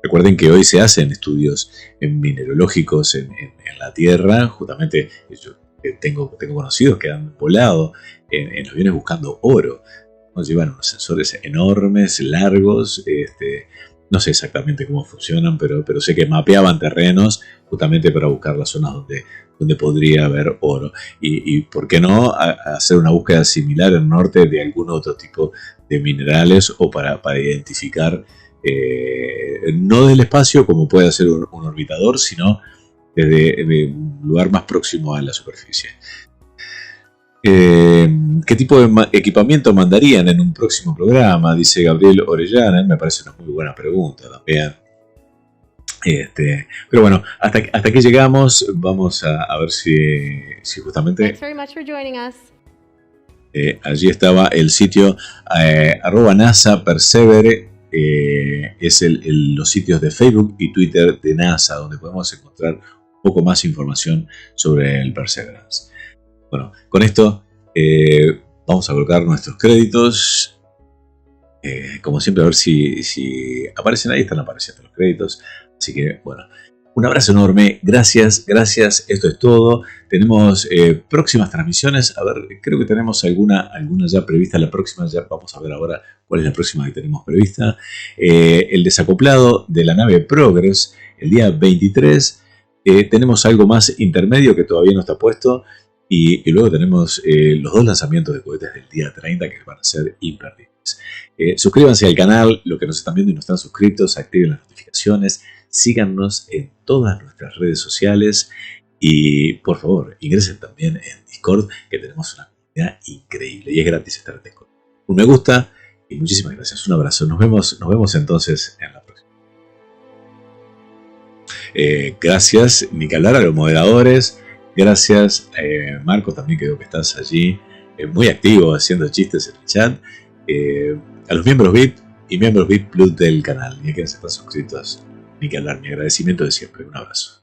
[SPEAKER 1] Recuerden que hoy se hacen estudios mineralógicos en la Tierra. Justamente yo tengo conocidos que han volado en aviones buscando oro. Nos llevan unos sensores enormes, largos. No sé exactamente cómo funcionan, pero sé que mapeaban terrenos justamente para buscar las zonas donde podría haber oro. Y por qué no hacer una búsqueda similar en el norte de algún otro tipo de minerales o para identificar no del espacio como puede hacer un orbitador, sino desde un lugar más próximo a la superficie. ¿Qué tipo de equipamiento mandarían en un próximo programa? Dice Gabriel Orellana. Me parece una muy buena pregunta también. Pero bueno, hasta aquí llegamos. Vamos a ver si justamente
[SPEAKER 2] Thanks very much for joining us.
[SPEAKER 1] Allí estaba el sitio @NASA_persevere. Es los sitios de Facebook y Twitter de NASA, donde podemos encontrar un poco más información sobre el Perseverance. Bueno, con esto Vamos a colocar nuestros créditos. Como siempre, a ver si aparecen. Ahí, están apareciendo los créditos. Así que, bueno, un abrazo enorme. Gracias. Esto es todo. Tenemos próximas transmisiones. A ver, creo que tenemos alguna ya prevista. La próxima, ya vamos a ver ahora cuál es la próxima que tenemos prevista. El desacoplado de la nave Progress, el día 23. Tenemos algo más intermedio que todavía no está puesto. Y luego tenemos los 2 lanzamientos de cohetes del día 30 que van a ser imperdibles. Suscríbanse al canal, los que nos están viendo y no están suscritos, activen las notificaciones, síganos en todas nuestras redes sociales y por favor ingresen también en Discord, que tenemos una comunidad increíble y es gratis estar en Discord. Un me gusta y muchísimas gracias. Un abrazo. Nos vemos entonces en la próxima. Gracias, ni que hablar a los moderadores. Gracias, Marco, también creo que estás allí, muy activo haciendo chistes en el chat. A los miembros VIP y miembros VIP Plus del canal, y a quienes están suscritos, ni que hablar, mi agradecimiento de siempre. Un abrazo.